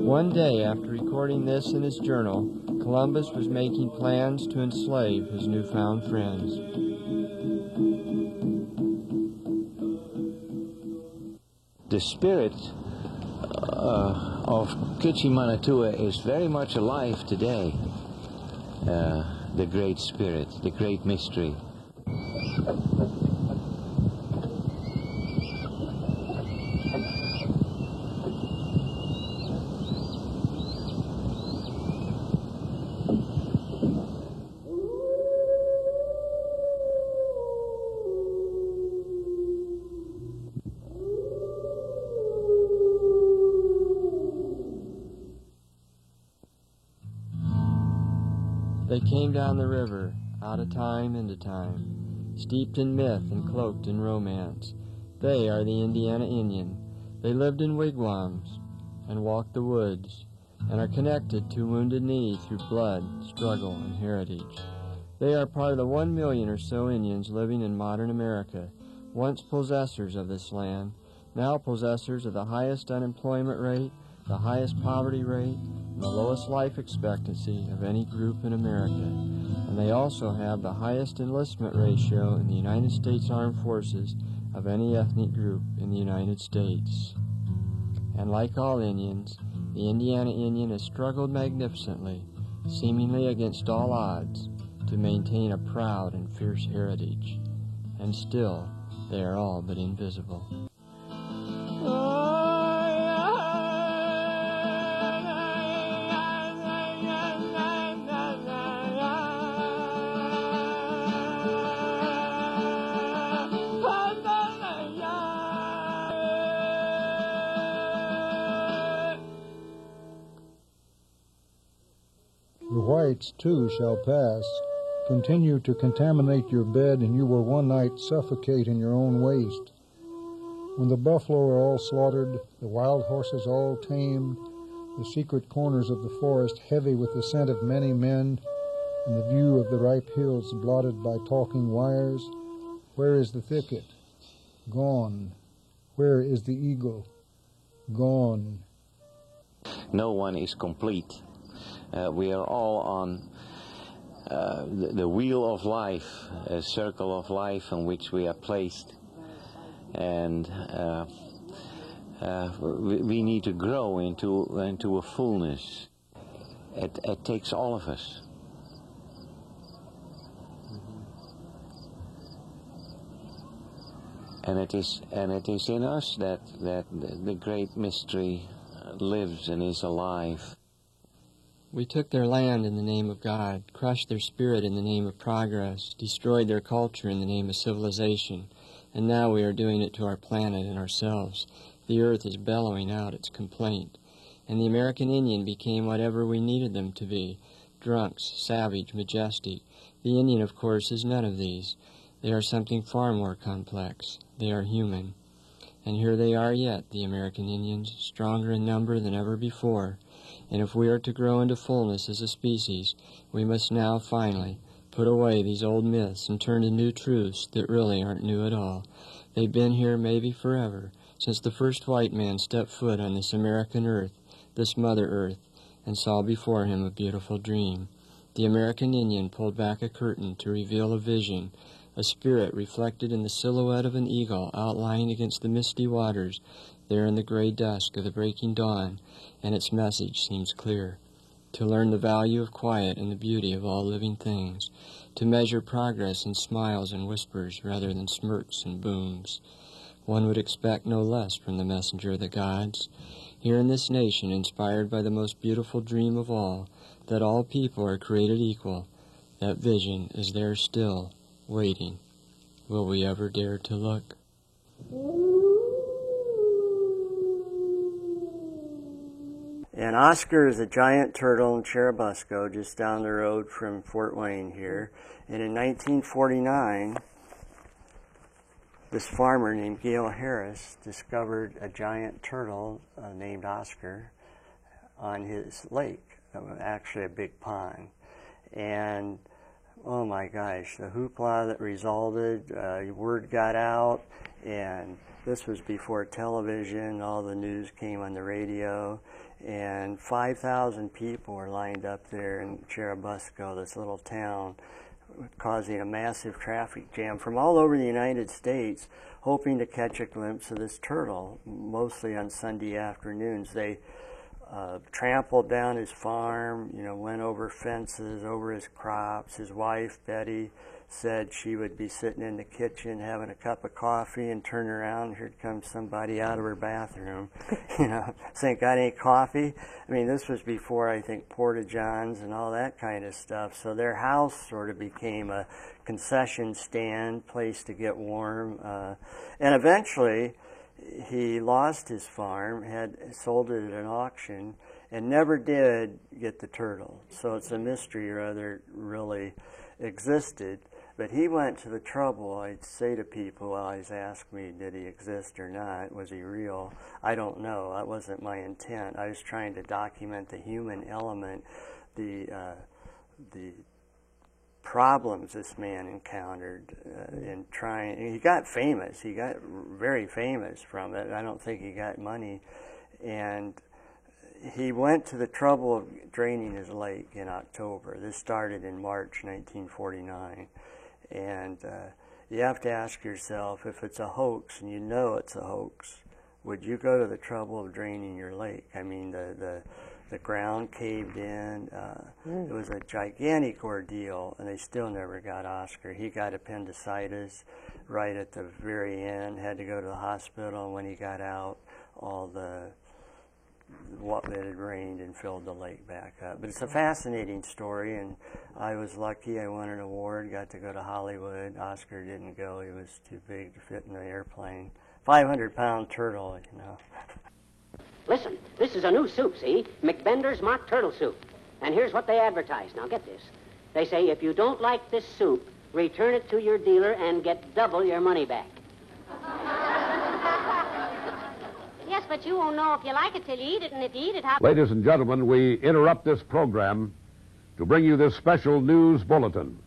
One day, after recording this in his journal, Columbus was making plans to enslave his newfound friends. The spirit of Kichi Manatua is very much alive today. The great spirit, the great mystery. They came down the river, out of time into time, steeped in myth and cloaked in romance. They are the Indiana Indian. They lived in wigwams and walked the woods, and are connected to Wounded Knee through blood, struggle, and heritage. They are part of the 1 million or so Indians living in modern America, once possessors of this land, now possessors of the highest unemployment rate, the highest poverty rate, and the lowest life expectancy of any group in America. And they also have the highest enlistment ratio in the United States Armed Forces of any ethnic group in the United States. And like all Indians, the Indiana Indian has struggled magnificently, seemingly against all odds, to maintain a proud and fierce heritage. And still, they are all but invisible. The whites, too, shall pass. Continue to contaminate your bed, and you will one night suffocate in your own waste. When the buffalo are all slaughtered, the wild horses all tamed, the secret corners of the forest heavy with the scent of many men, and the view of the ripe hills blotted by talking wires, where is the thicket? Gone. Where is the eagle? Gone. No one is complete. We are all on the wheel of life, a circle of life in which we are placed. And we need to grow into a fullness. It takes all of us. And it is in us that the great mystery lives and is alive. We took their land in the name of God, crushed their spirit in the name of progress, destroyed their culture in the name of civilization, and now we are doing it to our planet and ourselves. The earth is bellowing out its complaint, and the American Indian became whatever we needed them to be, drunks, savage, majestic. The Indian, of course, is none of these. They are something far more complex. They are human. And here they are yet, the American Indians, stronger in number than ever before. And if we are to grow into fullness as a species, we must now, finally, put away these old myths and turn to new truths that really aren't new at all. They've been here maybe forever, since the first white man stepped foot on this American earth, this Mother Earth, and saw before him a beautiful dream. The American Indian pulled back a curtain to reveal a vision, a spirit reflected in the silhouette of an eagle outlined against the misty waters, there in the gray dusk of the breaking dawn, and its message seems clear. To learn the value of quiet and the beauty of all living things, to measure progress in smiles and whispers rather than smirks and booms. One would expect no less from the messenger of the gods. Here in this nation, inspired by the most beautiful dream of all, that all people are created equal, that vision is there still, waiting. Will we ever dare to look? And Oscar is a giant turtle in Churubusco, just down the road from Fort Wayne here. And in 1949, this farmer named Gale Harris discovered a giant turtle named Oscar on his lake, actually a big pond. And oh my gosh, the hoopla that resulted, word got out, and this was before television, all the news came on the radio, and 5,000 people were lined up there in Churubusco, this little town, causing a massive traffic jam from all over the United States, hoping to catch a glimpse of this turtle, mostly on Sunday afternoons. They trampled down his farm, went over fences, over his crops. His wife, Betty, said she would be sitting in the kitchen having a cup of coffee and turn around, and here comes somebody out of her bathroom, saying, got any coffee? I mean, this was before, I think, Porta-Johns and all that kind of stuff. So their house sort of became a concession stand, place to get warm. And eventually, he lost his farm, had sold it at an auction, and never did get the turtle. So it's a mystery whether it really existed. But he went to the trouble, I'd say to people, always ask me, did he exist or not? Was he real? I don't know. That wasn't my intent. I was trying to document the human element, the problems this man encountered in trying. He got famous. He got very famous from it. I don't think he got money. And he went to the trouble of draining his lake in October. This started in March 1949. And you have to ask yourself, if it's a hoax, and you know it's a hoax, would you go to the trouble of draining your lake? I mean, the ground caved in. It was a gigantic ordeal, and they still never got Oscar. He got appendicitis right at the very end, had to go to the hospital, and when he got out, all what had rained and filled the lake back up. But it's a fascinating story, and I was lucky. I won an award, got to go to Hollywood. Oscar didn't go. He was too big to fit in the airplane. 500-pound turtle, you know. Listen, this is a new soup, see? McBender's Mock Turtle Soup. And here's what they advertise. Now get this. They say if you don't like this soup, return it to your dealer and get double your money back. Yes, but you won't know if you like it till you eat it, and if you eat it, how... Ladies and gentlemen, we interrupt this program to bring you this special news bulletin.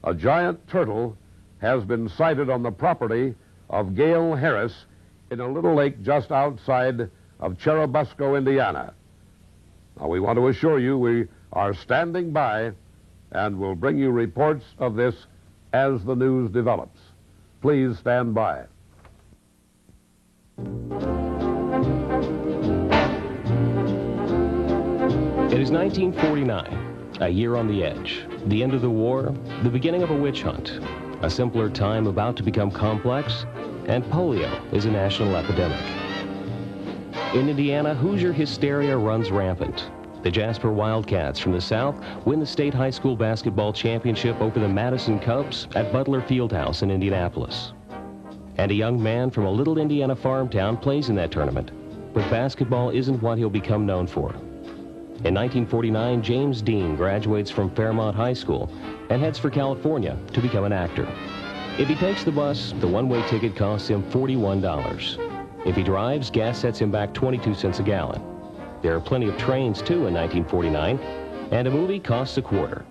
A giant turtle has been sighted on the property of Gail Harris in a little lake just outside of Churubusco, Indiana. Now, we want to assure you we are standing by and will bring you reports of this as the news develops. Please stand by. It is 1949, a year on the edge, the end of the war, the beginning of a witch hunt, a simpler time about to become complex, and polio is a national epidemic. In Indiana, Hoosier hysteria runs rampant. The Jasper Wildcats from the South win the state high school basketball championship over the Madison Cubs at Butler Fieldhouse in Indianapolis. And a young man from a little Indiana farm town plays in that tournament, but basketball isn't what he'll become known for. In 1949, James Dean graduates from Fairmont High School and heads for California to become an actor. If he takes the bus, the one-way ticket costs him $41. If he drives, gas sets him back 22 cents a gallon. There are plenty of trains, too, in 1949, and a movie costs a quarter.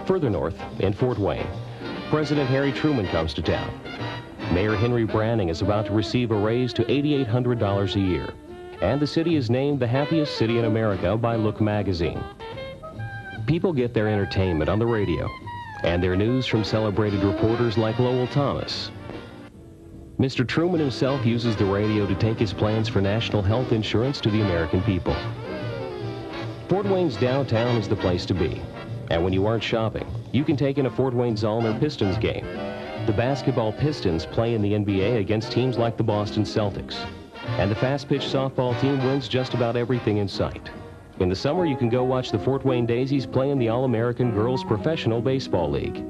Further north, in Fort Wayne, President Harry Truman comes to town. Mayor Henry Branning is about to receive a raise to $8,800 a year. And the city is named the happiest city in America by Look magazine. People get their entertainment on the radio, and their news from celebrated reporters like Lowell Thomas. Mr. Truman himself uses the radio to take his plans for national health insurance to the American people. Fort Wayne's downtown is the place to be. And when you aren't shopping, you can take in a Fort Wayne-Zollner Pistons game. The basketball Pistons play in the NBA against teams like the Boston Celtics. And the fast-pitch softball team wins just about everything in sight. In the summer, you can go watch the Fort Wayne Daisies play in the All-American Girls Professional Baseball League.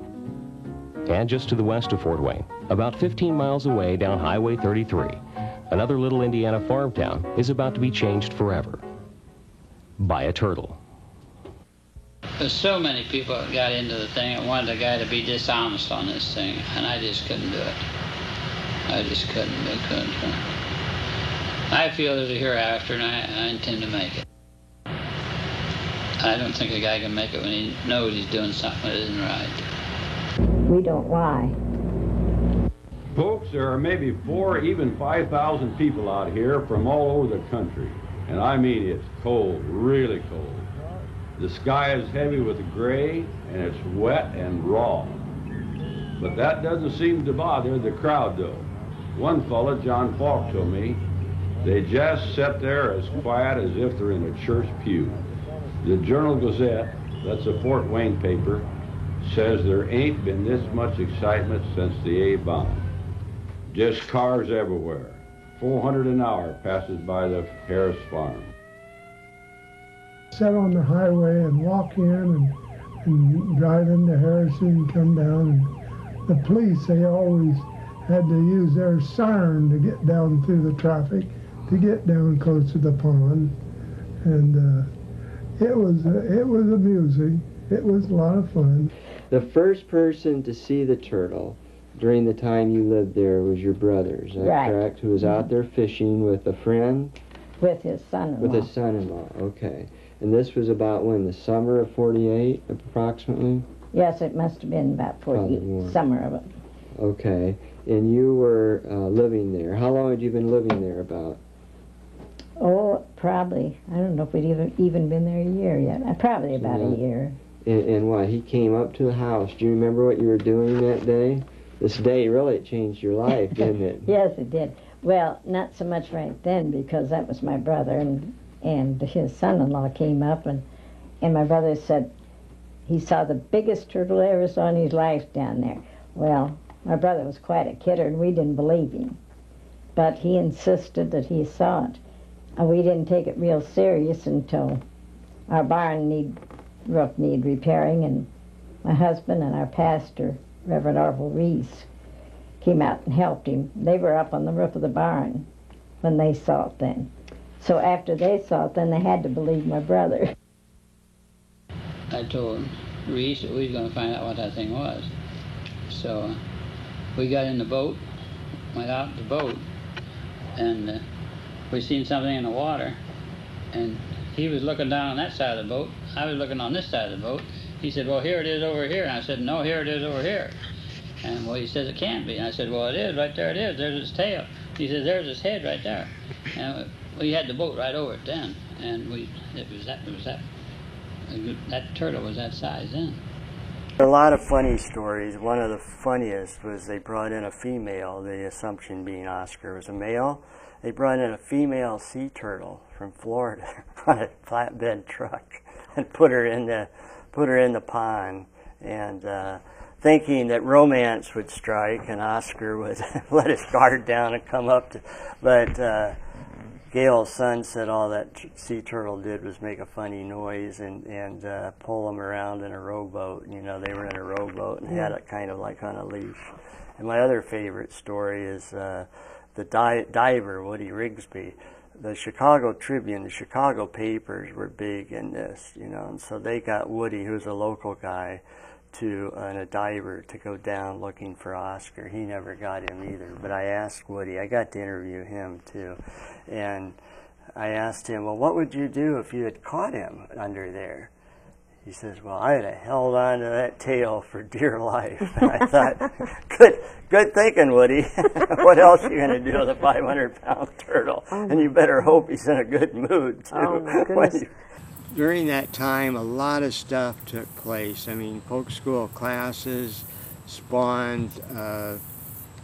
And just to the west of Fort Wayne, about 15 miles away down Highway 33, another little Indiana farm town is about to be changed forever by a turtle. There's so many people that got into the thing and wanted the guy to be dishonest on this thing, and I just couldn't do it. I just couldn't. I feel there's a hereafter, and I intend to make it. I don't think a guy can make it when he knows he's doing something that isn't right. We don't lie. Folks, there are maybe 4,000, even 5,000 people out here from all over the country. And I mean, it's cold, really cold. The sky is heavy with gray, and it's wet and raw. But that doesn't seem to bother the crowd, though. One fella, John Falk, told me, they just sit there as quiet as if they're in a church pew. The Journal-Gazette, that's a Fort Wayne paper, says there ain't been this much excitement since the A-bomb. Just cars everywhere. 400 an hour passes by the Harris farm. Sit on the highway and walk in and drive into Harrison and come down. And the police, they always had to use their siren to get down through the traffic, to get down close to the pond. And it was amusing. It was a lot of fun. The first person to see the turtle during the time you lived there was your brother, is that Right. correct? Who was out there fishing with a friend? With his son-in-law. With his son-in-law, okay. And this was about when, the summer of 48, approximately? Yes, it must have been about Probably more. summer of it. Okay. And you were living there. How long had you been living there about? Oh, probably. I don't know if we'd even been there a year yet. Probably about a year. And what, he came up to the house. Do you remember what you were doing that day? This day really changed your life, didn't it? Yes, it did. Well, not so much right then, because that was my brother, and his son-in-law came up, and my brother said he saw the biggest turtle he ever saw in his life down there. Well, my brother was quite a kidder, and we didn't believe him. But he insisted that he saw it. And we didn't take it real serious until our barn roof needed repairing, and my husband and our pastor, Reverend Orville Reese, came out and helped him. They were up on the roof of the barn when they saw it then. So after they saw it, then they had to believe my brother. I told Reese that we was going to find out what that thing was. So we got in the boat, went out the boat, and we seen something in the water. And he was looking down on that side of the boat. I was looking on this side of the boat. He said, well, here it is over here. And I said, no, here it is over here. And well, he says it can't be. And I said, well, it is. Right there it is. There's its tail. He says, there's its head right there. And we had the boat right over it then. And that turtle was that size then. A lot of funny stories. One of the funniest was they brought in a female, the assumption being Oscar was a male. They brought in a female sea turtle from Florida on a flatbed truck and put her in the pond, and thinking that romance would strike and Oscar would let his guard down and come up to, but Gail's son said all that sea turtle did was make a funny noise and pull them around in a rowboat. You know, they were in a rowboat and had it kind of like on a leash. And my other favorite story is the diver, Woody Rigsby. The Chicago Tribune, the Chicago papers were big in this, you know, and so they got Woody, who's a local guy, and a diver to go down looking for Oscar. He never got him either, but I asked Woody, I got to interview him too, and I asked him, well, what would you do if you had caught him under there? He says, well, I'd have held on to that tail for dear life. And I thought, good thinking, Woody. What else are you going to do with a 500-pound turtle? And you better hope he's in a good mood, too. Oh, my goodness. During that time, a lot of stuff took place. I mean, folk school classes spawned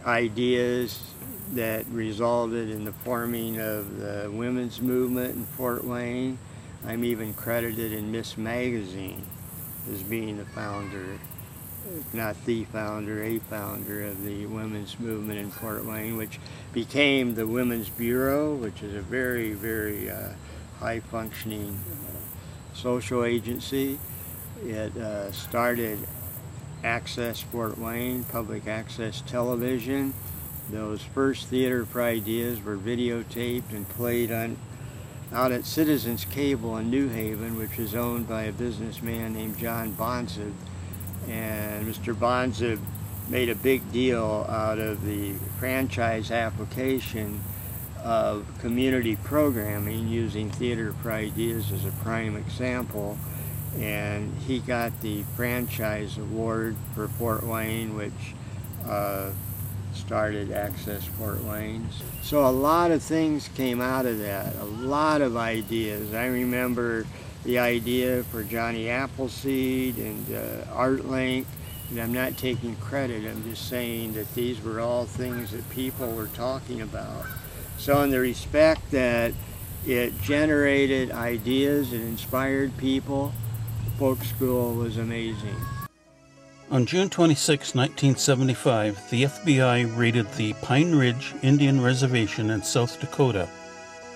ideas that resulted in the forming of the women's movement in Fort Wayne. I'm even credited in Miss Magazine as being the founder, if not the founder, a founder of the women's movement in Fort Wayne, which became the Women's Bureau, which is a very, very high-functioning social agency. It started Access Fort Wayne, public access television. Those first Theater for Ideas were videotaped and played out at Citizens Cable in New Haven, which is owned by a businessman named John Bonzib. And Mr. Bonzib made a big deal out of the franchise application of community programming using Theater for Ideas as a prime example. And he got the franchise award for Fort Wayne, which started Access Fort Wayne. So a lot of things came out of that, a lot of ideas. I remember the idea for Johnny Appleseed and ArtLink, and I'm not taking credit, I'm just saying that these were all things that people were talking about. So in the respect that it generated ideas, it inspired people, folk school was amazing. On June 26, 1975, the FBI raided the Pine Ridge Indian Reservation in South Dakota.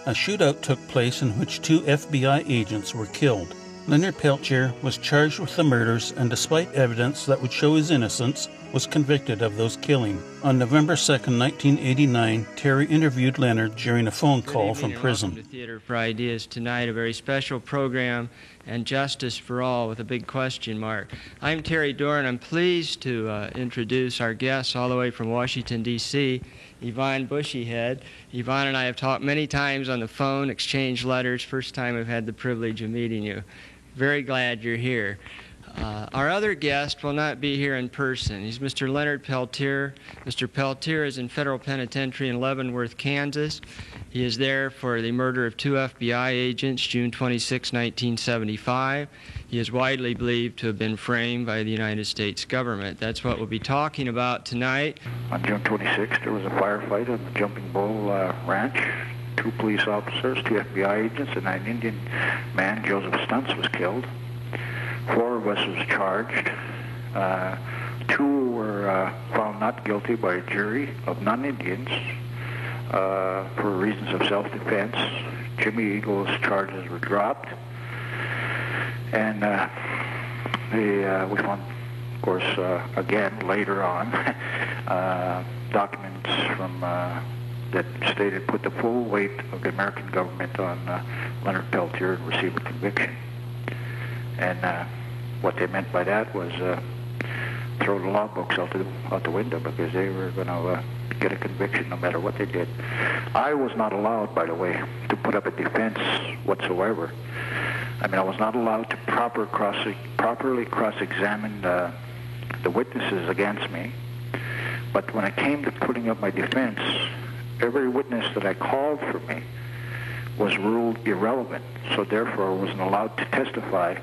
A shootout took place in which 2 FBI agents were killed. Leonard Peltier was charged with the murders and, despite evidence that would show his innocence, was convicted of those killings. On November 2, 1989, Terry interviewed Leonard during a phone call from prison. Welcome to Theater for Ideas tonight, a very special program, and justice for all with a big question mark. I'm Terry Doran. I'm pleased to introduce our guests all the way from Washington, D.C., Yvonne Bushyhead. Yvonne and I have talked many times on the phone, exchanged letters. First time I've had the privilege of meeting you. Very glad you're here. Our other guest will not be here in person. He's Mr. Leonard Peltier. Mr. Peltier is in federal penitentiary in Leavenworth, Kansas. He is there for the murder of 2 FBI agents, June 26, 1975. He is widely believed to have been framed by the United States government. That's what we'll be talking about tonight. On June 26th, there was a firefight at the Jumping Bull Ranch. 2 police officers, 2 FBI agents, and an Indian man, Joseph Stuntz, was killed. 4 of us was charged. 2 were found not guilty by a jury of non-Indians for reasons of self-defense. Jimmy Eagle's charges were dropped. And we found, of course, again, later on, documents from that stated put the full weight of the American government on Leonard Peltier and receive a conviction. And what they meant by that was throw the law books out the window, because they were going to get a conviction no matter what they did. I was not allowed, by the way, to put up a defense whatsoever. I mean, I was not allowed to properly cross-examine the witnesses against me. But when it came to putting up my defense, every witness that I called for me was ruled irrelevant. So therefore, I wasn't allowed to testify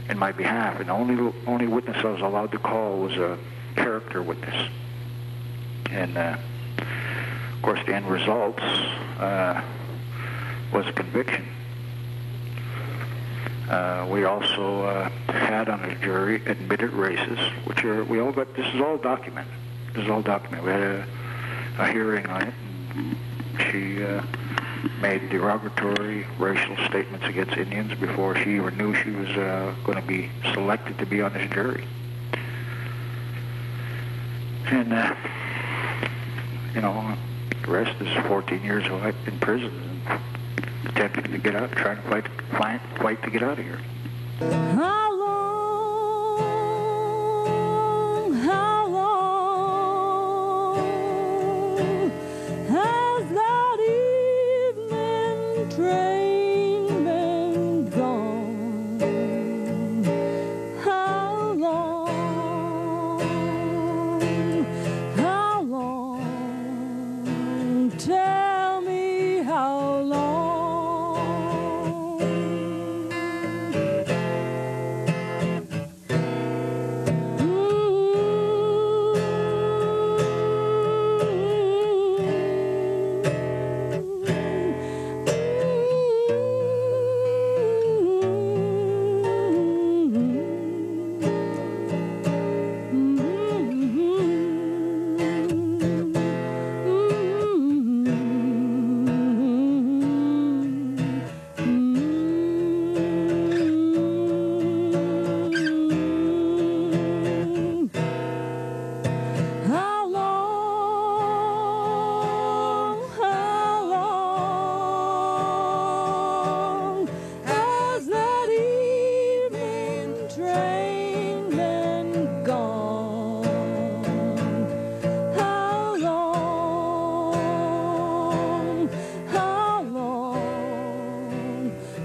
in my behalf. And the only witness I was allowed to call was a character witness. And of course, the end results was a conviction. We also had on the jury admitted racists, which are, we all got, this is all documented. This is all documented. We had a hearing on it. She made derogatory racial statements against Indians before she even knew she was going to be selected to be on this jury. And, you know, the rest is 14 years in prison, attempting to get out, trying to fight to get out of here. How long has that evening train been gone? How long, tell me how long.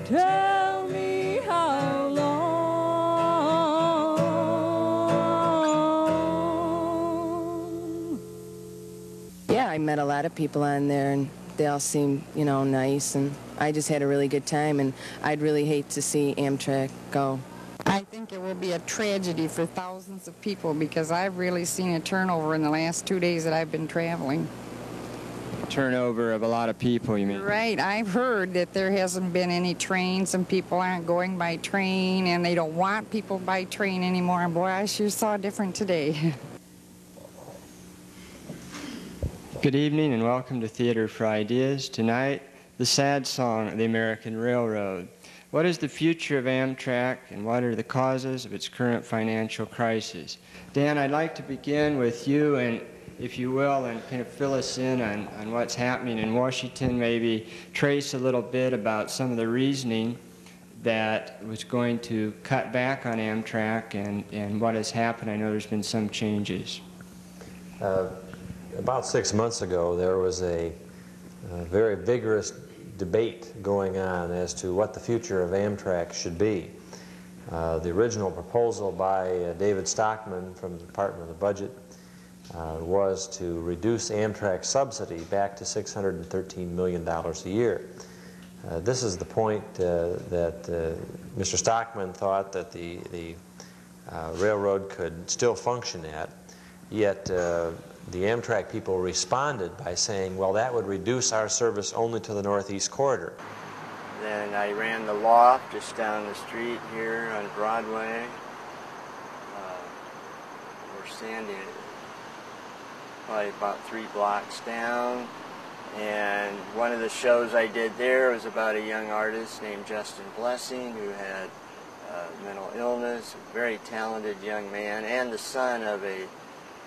Tell me how long. Yeah, I met a lot of people on there, and they all seemed, you know, nice, and I just had a really good time, and I'd really hate to see Amtrak go. I think it will be a tragedy for thousands of people, because I've really seen a turnover in the last 2 days that I've been traveling. Turnover of a lot of people, you mean? Right. I've heard that there hasn't been any trains and people aren't going by train, and they don't want people by train anymore. And boy, I sure saw different today. Good evening and welcome to Theater for Ideas. Tonight, the sad song of the American Railroad. What is the future of Amtrak, and what are the causes of its current financial crisis? Dan, I'd like to begin with you, and if you will, and kind of fill us in on what's happening in Washington, maybe trace a little bit about some of the reasoning that was going to cut back on Amtrak and what has happened. I know there's been some changes. About 6 months ago, there was a very vigorous debate going on as to what the future of Amtrak should be. The original proposal by David Stockman from the Department of the Budget was to reduce Amtrak's subsidy back to $613 million a year. This is the point that Mr. Stockman thought that the railroad could still function at, yet the Amtrak people responded by saying, well, that would reduce our service only to the Northeast Corridor. Then I ran the loft just down the street here on Broadway. We're standing probably about 3 blocks down. And one of the shows I did there was about a young artist named Justin Blessing who had mental illness, a very talented young man, and the son of a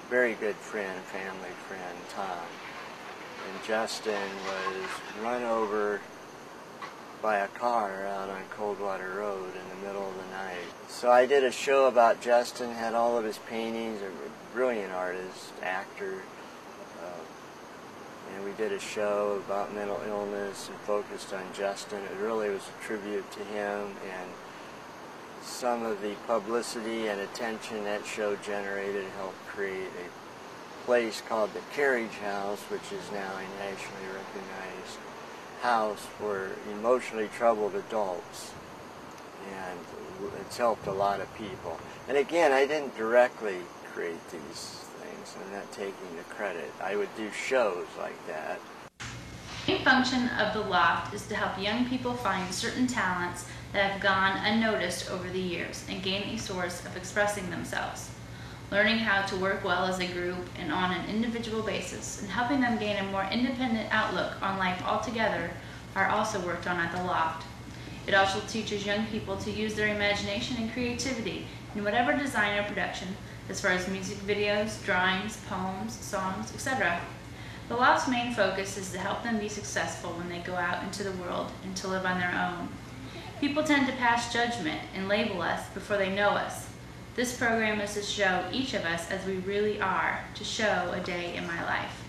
very good friend, family friend, Tom. And Justin was run over by a car out on Coldwater Road in the middle of the night. So I did a show about Justin, had all of his paintings, a brilliant artist, actor, and we did a show about mental illness and focused on Justin. It really was a tribute to him, and some of the publicity and attention that show generated helped create a place called the Carriage House, which is now a nationally recognized house for emotionally troubled adults, and it's helped a lot of people. And again, I didn't directly create these things. I'm not taking the credit. I would do shows like that. The main function of the Loft is to help young people find certain talents that have gone unnoticed over the years and gain a source of expressing themselves. Learning how to work well as a group and on an individual basis, and helping them gain a more independent outlook on life altogether are also worked on at the Loft. It also teaches young people to use their imagination and creativity in whatever design or production, as far as music videos, drawings, poems, songs, etc. The Loft's main focus is to help them be successful when they go out into the world and to live on their own. People tend to pass judgment and label us before they know us. This program is to show each of us as we really are, to show a day in my life.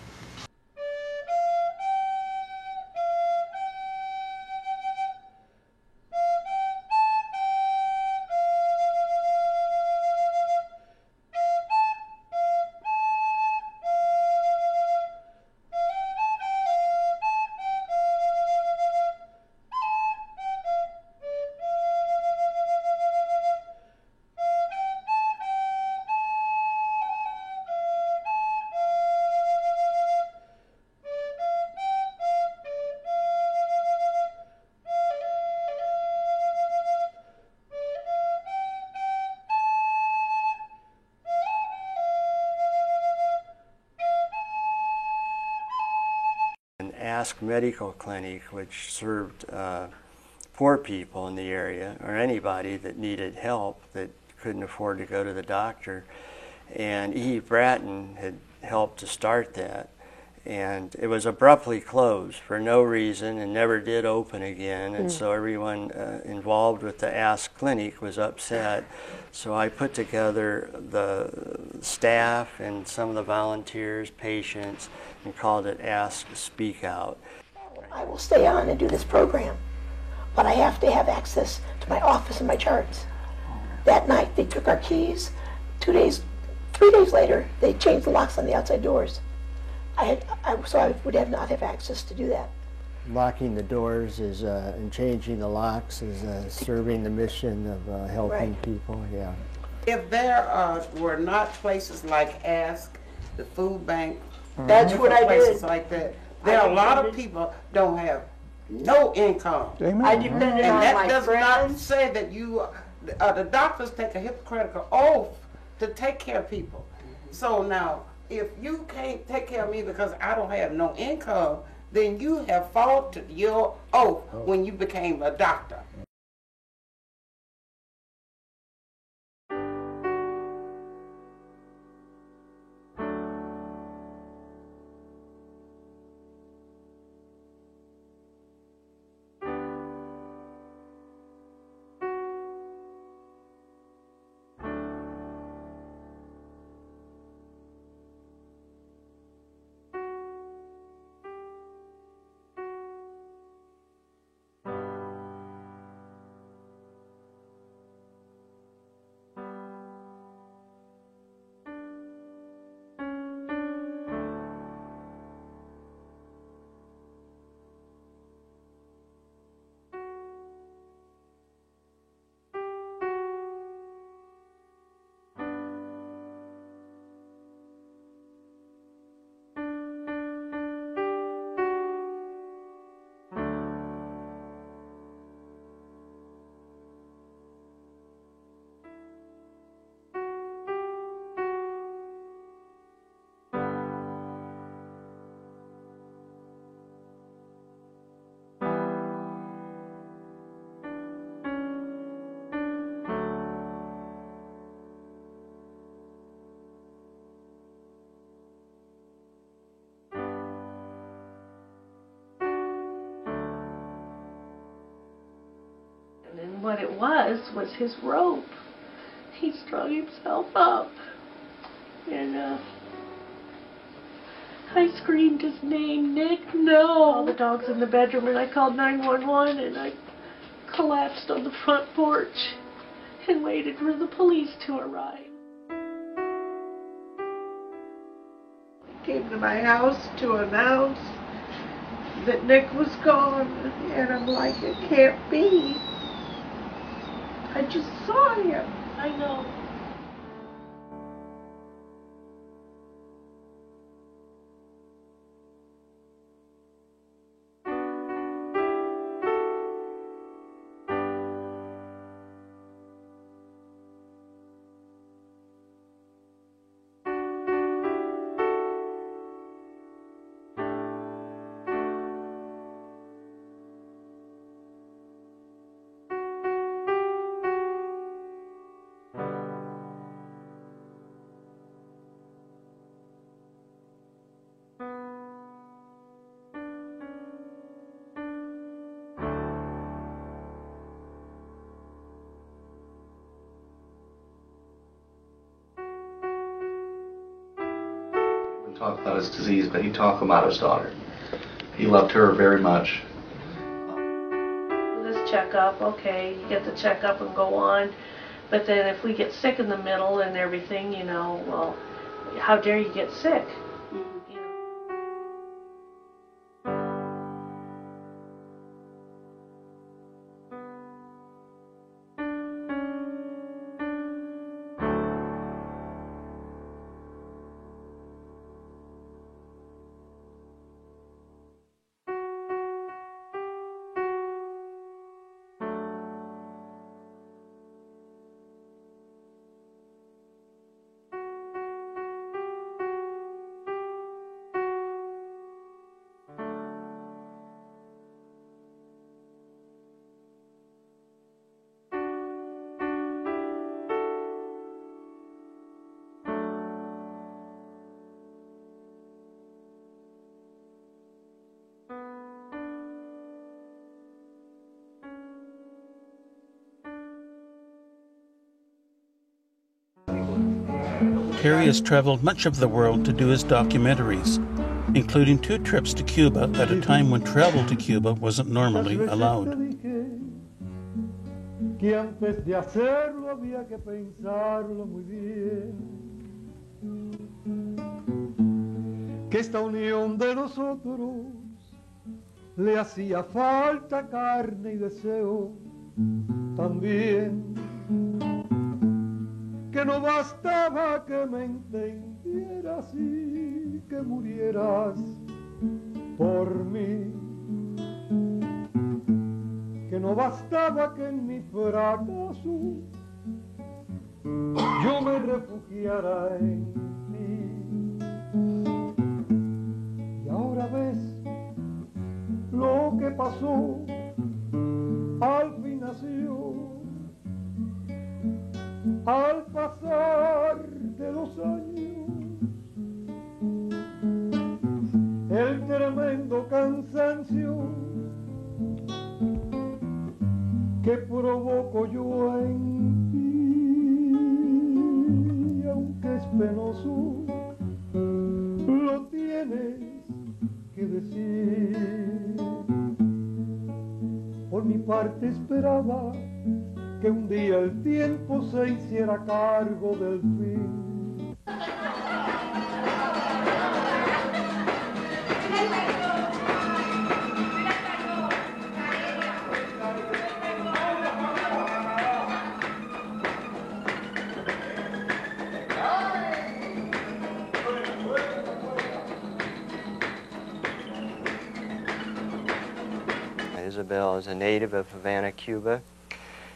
Ask Medical Clinic, which served poor people in the area, or anybody that needed help that couldn't afford to go to the doctor. And E. Bratton had helped to start that. And it was abruptly closed for no reason and never did open again. And so everyone involved with the Ask Clinic was upset. So I put together the staff and some of the volunteers, patients, and called it Ask Speak Out. I will stay on and do this program, but I have to have access to my office and my charts. That night they took our keys. 3 days later they changed the locks on the outside doors. So I would not have access to do that. Locking the doors is and changing the locks is serving the mission of helping people. Yeah. If there were not places like Ask, the food bank, that's what I places did. like that, there are a lot of people don't have no income. Amen. I depended on and my that does friends. not say that you. The doctors take a hypocritical oath to take care of people. So now, if you can't take care of me because I don't have no income, then you have faulted your oath when you became a doctor. what it was his rope. He strung himself up. And I screamed his name, Nick, no! All the dogs in the bedroom, and I called 911, and I collapsed on the front porch and waited for the police to arrive. Came to my house to announce that Nick was gone, and I'm like, it can't be. I just saw him. I know. Talk about his disease, but he'd talk about his daughter. He loved her very much. This checkup, okay, you get the checkup and go on, but then if we get sick in the middle and everything, you know, well, how dare you get sick? Terry has traveled much of the world to do his documentaries, including 2 trips to Cuba at a time when travel to Cuba wasn't normally allowed. Que antes de hacerlo había que pensarlo muy bien. Que esta unión de nosotros le hacía falta carne y deseo también. Que no bastaba que me entendieras y que murieras por mí. Que no bastaba que en mi fracaso yo me refugiara en ti. Y ahora ves lo que pasó, al fin nació. Al pasar de los años, el tremendo cansancio que provoco yo en ti, aunque es penoso, lo tienes que decir. Por mi parte esperaba que un día el tiempo se hiciera cargo del fin. Isabel is a native of Havana, Cuba.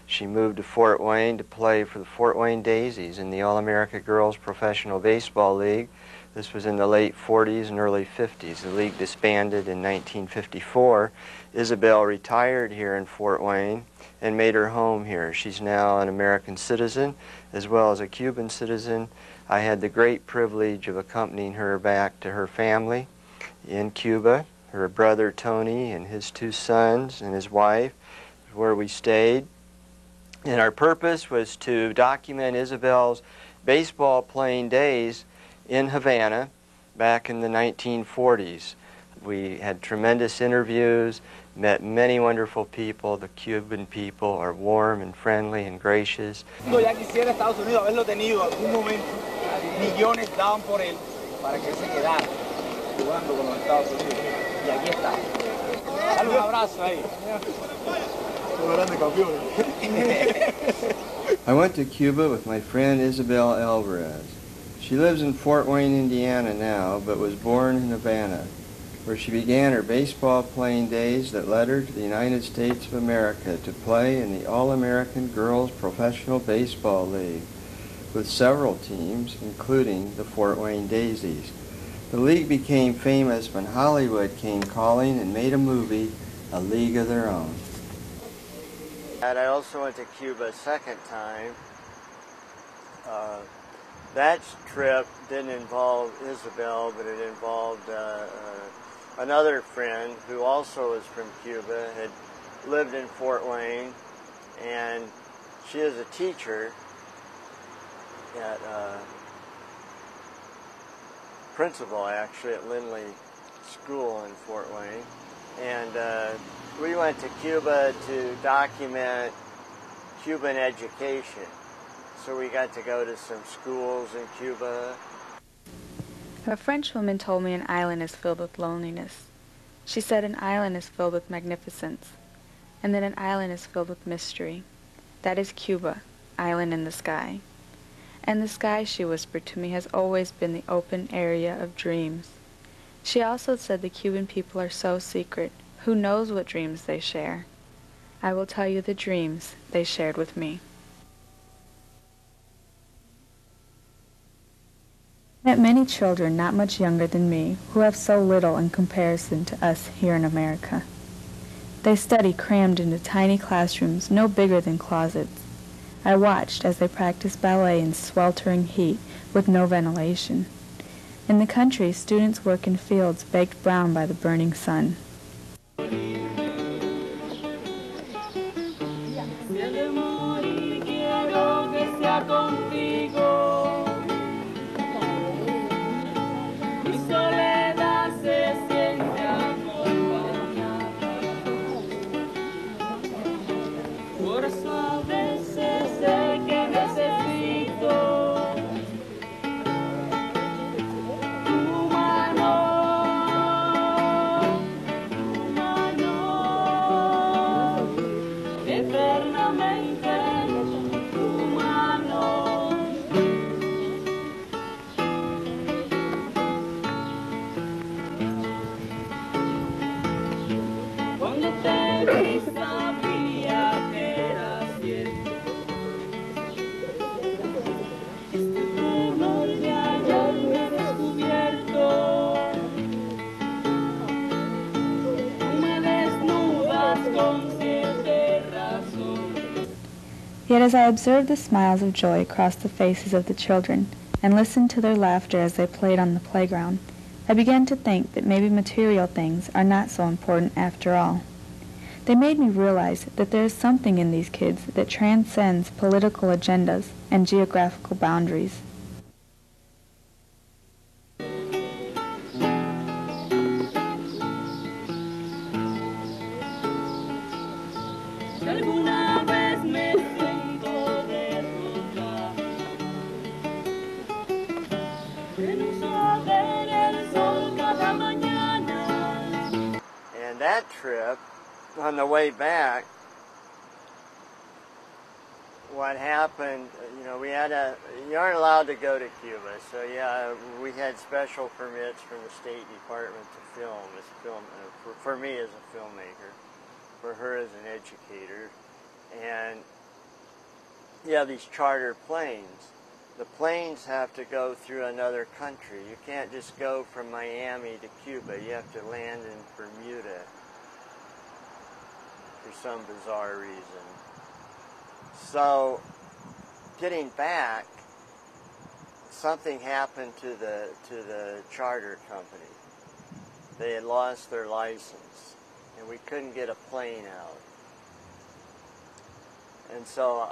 She moved to Fort Wayne to play for the Fort Wayne Daisies in the All-America Girls Professional Baseball League. This was in the late 40s and early 50s. The league disbanded in 1954. Isabel retired here in Fort Wayne and made her home here. She's now an American citizen as well as a Cuban citizen. I had the great privilege of accompanying her back to her family in Cuba. Her brother Tony and his 2 sons and his wife, where we stayed. And our purpose was to document Isabel's baseball playing days in Havana back in the 1940s. We had tremendous interviews, met many wonderful people. The Cuban people are warm and friendly and gracious. Ya quisiera Estados Unidos haberlo tenido algún momento. Millones daban por él para que se quedara jugando con los Estados Unidos. Y aquí está. Dale un abrazo ahí. I went to Cuba with my friend Isabel Alvarez. She lives in Fort Wayne, Indiana now, but was born in Havana, where she began her baseball playing days that led her to the United States of America to play in the All-American Girls Professional Baseball League with several teams, including the Fort Wayne Daisies. The league became famous when Hollywood came calling and made a movie, A League of Their Own. And I also went to Cuba a second time. That trip didn't involve Isabel, but it involved another friend who also was from Cuba, had lived in Fort Wayne, and she is a teacher at principal actually at Lindley School in Fort Wayne. And we went to Cuba to document Cuban education. So we got to go to some schools in Cuba. A French woman told me an island is filled with loneliness. She said an island is filled with magnificence, and then an island is filled with mystery. That is Cuba, island in the sky. And the sky, she whispered to me, has always been the open area of dreams. She also said the Cuban people are so secret. Who knows what dreams they share? I will tell you the dreams they shared with me. I met many children not much younger than me who have so little in comparison to us here in America. They study crammed into tiny classrooms no bigger than closets. I watched as they practiced ballet in sweltering heat with no ventilation. In the country, students work in fields baked brown by the burning sun. Yet as I observed the smiles of joy across the faces of the children, and listened to their laughter as they played on the playground, I began to think that maybe material things are not so important after all. They made me realize that there is something in these kids that transcends political agendas and geographical boundaries. That trip, on the way back, what happened, you know, you aren't allowed to go to Cuba, so yeah, we had special permits from the State Department to film, for me as a filmmaker, for her as an educator, and yeah, these charter planes. The planes have to go through another country. You can't just go from Miami to Cuba. You have to land in Bermuda for some bizarre reason. So, getting back, something happened to the charter company. They had lost their license, and we couldn't get a plane out. And so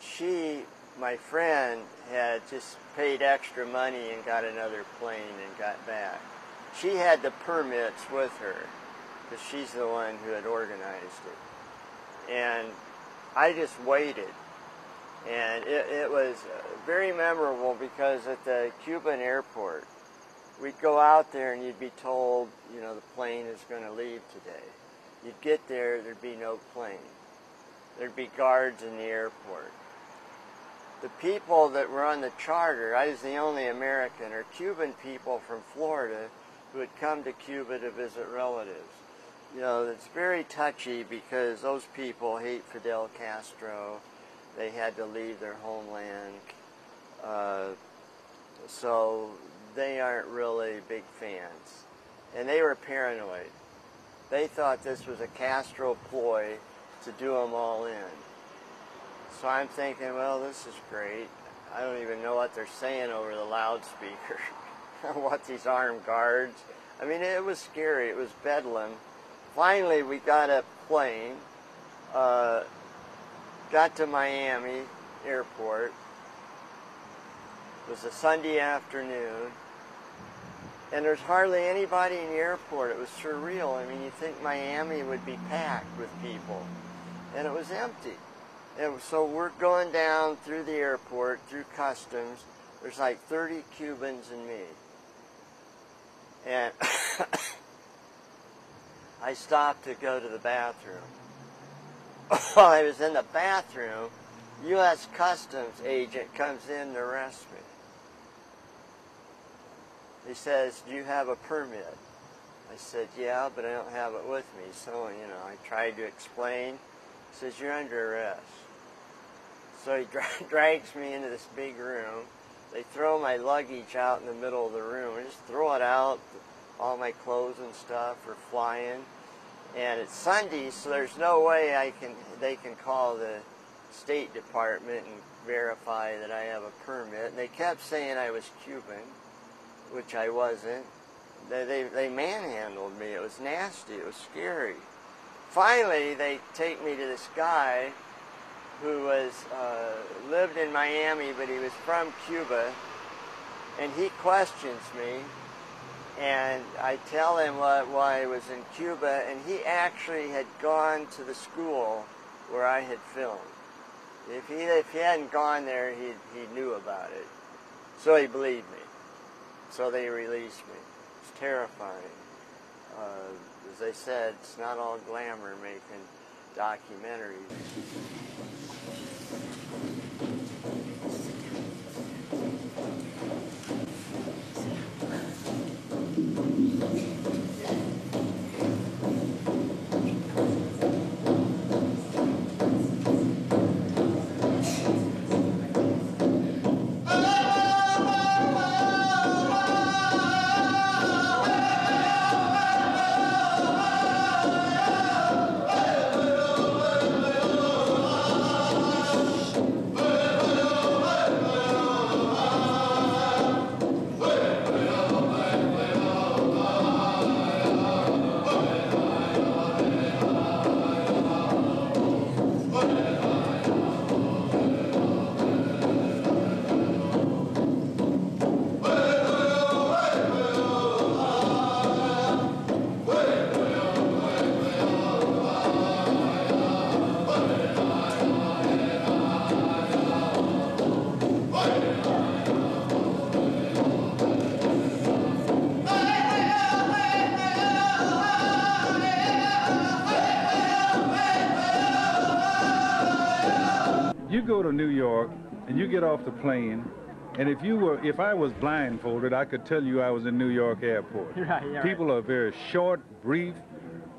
she, my friend, had just paid extra money and got another plane and got back. She had the permits with her because she's the one who had organized it. And I just waited. And it was very memorable because at the Cuban airport, we'd go out there and you'd be told, you know, the plane is going to leave today. You'd get there, there'd be no plane. There'd be guards in the airport. The people that were on the charter, I was the only American, are Cuban people from Florida who had come to Cuba to visit relatives. You know, it's very touchy because those people hate Fidel Castro. They had to leave their homeland. So they aren't really big fans. And they were paranoid. They thought this was a Castro ploy to do them all in. So I'm thinking, well, this is great. I don't even know what they're saying over the loudspeaker. What these armed guards. I mean, it was scary. It was bedlam. Finally, we got a plane, got to Miami airport. It was a Sunday afternoon, and there's hardly anybody in the airport. It was surreal. I mean, you'd think Miami would be packed with people, and it was empty. And so we're going down through the airport, through customs. There's like 30 Cubans and me. And I stopped to go to the bathroom. While I was in the bathroom, U.S. Customs agent comes in to arrest me. He says, "Do you have a permit?" I said, "Yeah, but I don't have it with me." So, you know, I tried to explain. He says, "You're under arrest." So he drags me into this big room. They throw my luggage out in the middle of the room. I just throw it out. All my clothes and stuff are flying. And it's Sunday, so there's no way they can call the State Department and verify that I have a permit. And they kept saying I was Cuban, which I wasn't. They manhandled me. It was nasty. It was scary. Finally, they take me to this guy who was lived in Miami, but he was from Cuba, and he questions me, and I tell him why I was in Cuba, and he actually had gone to the school where I had filmed. If he hadn't gone there, he knew about it. So he believed me. So they released me. It's terrifying. As I said, it's not all glamour making documentaries. You go to New York and you get off the plane, and if I was blindfolded, I could tell you I was in New York Airport. Right. People are very short, brief.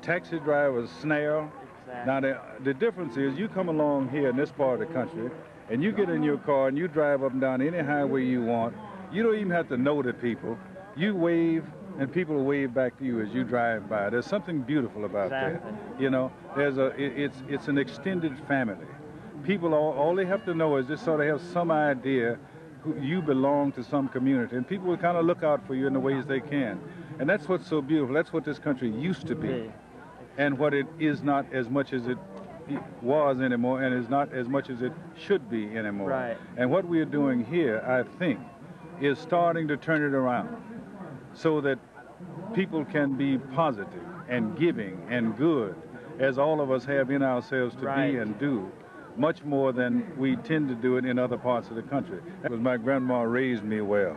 Taxi drivers snare. Exactly. Now the difference is you come along here in this part of the country, and you get in your car and you drive up and down any highway you want. You don't even have to know the people. You wave, and people will wave back to you as you drive by. There's something beautiful about that. You know, it's an extended family. People, all they have to know is just sort of have some idea you belong to some community, and people will kind of look out for you in the ways they can. And that's what's so beautiful. That's what this country used to be, and what it is not as much as it was anymore, and is not as much as it should be anymore. Right. And what we are doing here, I think, is starting to turn it around so that people can be positive and giving and good, as all of us have in ourselves to be and do, much more than we tend to do it in other parts of the country. Because my grandma raised me well.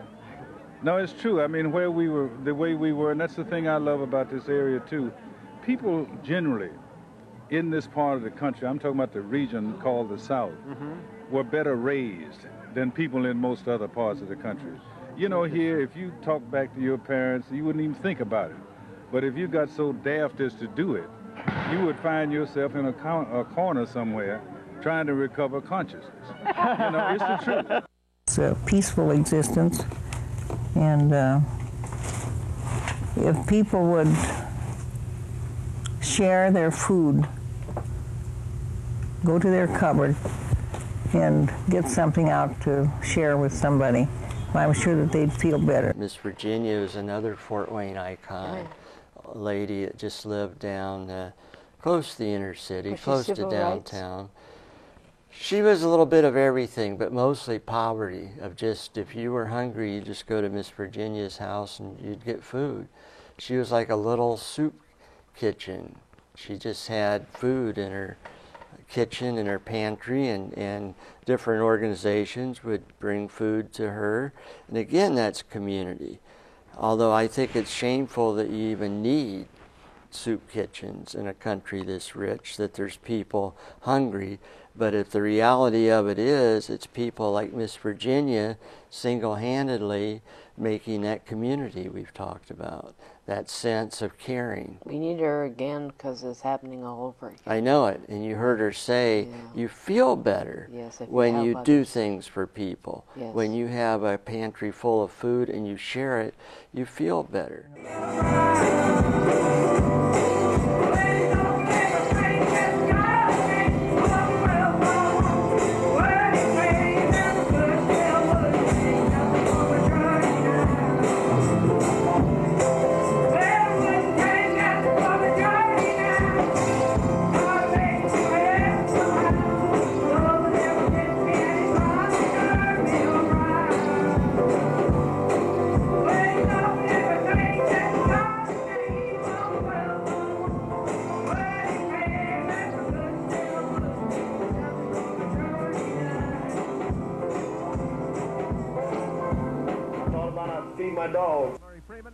No, it's true. I mean, where we were, the way we were, and that's the thing I love about this area too. People generally in this part of the country, I'm talking about the region called the South, were better raised than people in most other parts of the country. You know, here, if you talk back to your parents, you wouldn't even think about it. But if you got so daft as to do it, you would find yourself in a corner somewhere trying to recover consciousness. You know, it's the truth. It's a peaceful existence, and if people would share their food, go to their cupboard and get something out to share with somebody, I'm sure that they'd feel better. Miss Virginia is another Fort Wayne icon, a lady that just lived down close to the inner city, close to downtown. She was a little bit of everything, but mostly poverty, of just, if you were hungry, you'd just go to Miss Virginia's house and you'd get food. She was like a little soup kitchen. She just had food in her kitchen, in her pantry, and different organizations would bring food to her. And again, that's community. Although I think it's shameful that you even need soup kitchens in a country this rich, that there's people hungry. But if the reality of it is, it's people like Miss Virginia single-handedly making that community we've talked about, that sense of caring. We need her again because it's happening all over again. I know it, and you heard her say, you feel better when you do things for people. Yes. When you have a pantry full of food and you share it, you feel better. My dog. Freeman.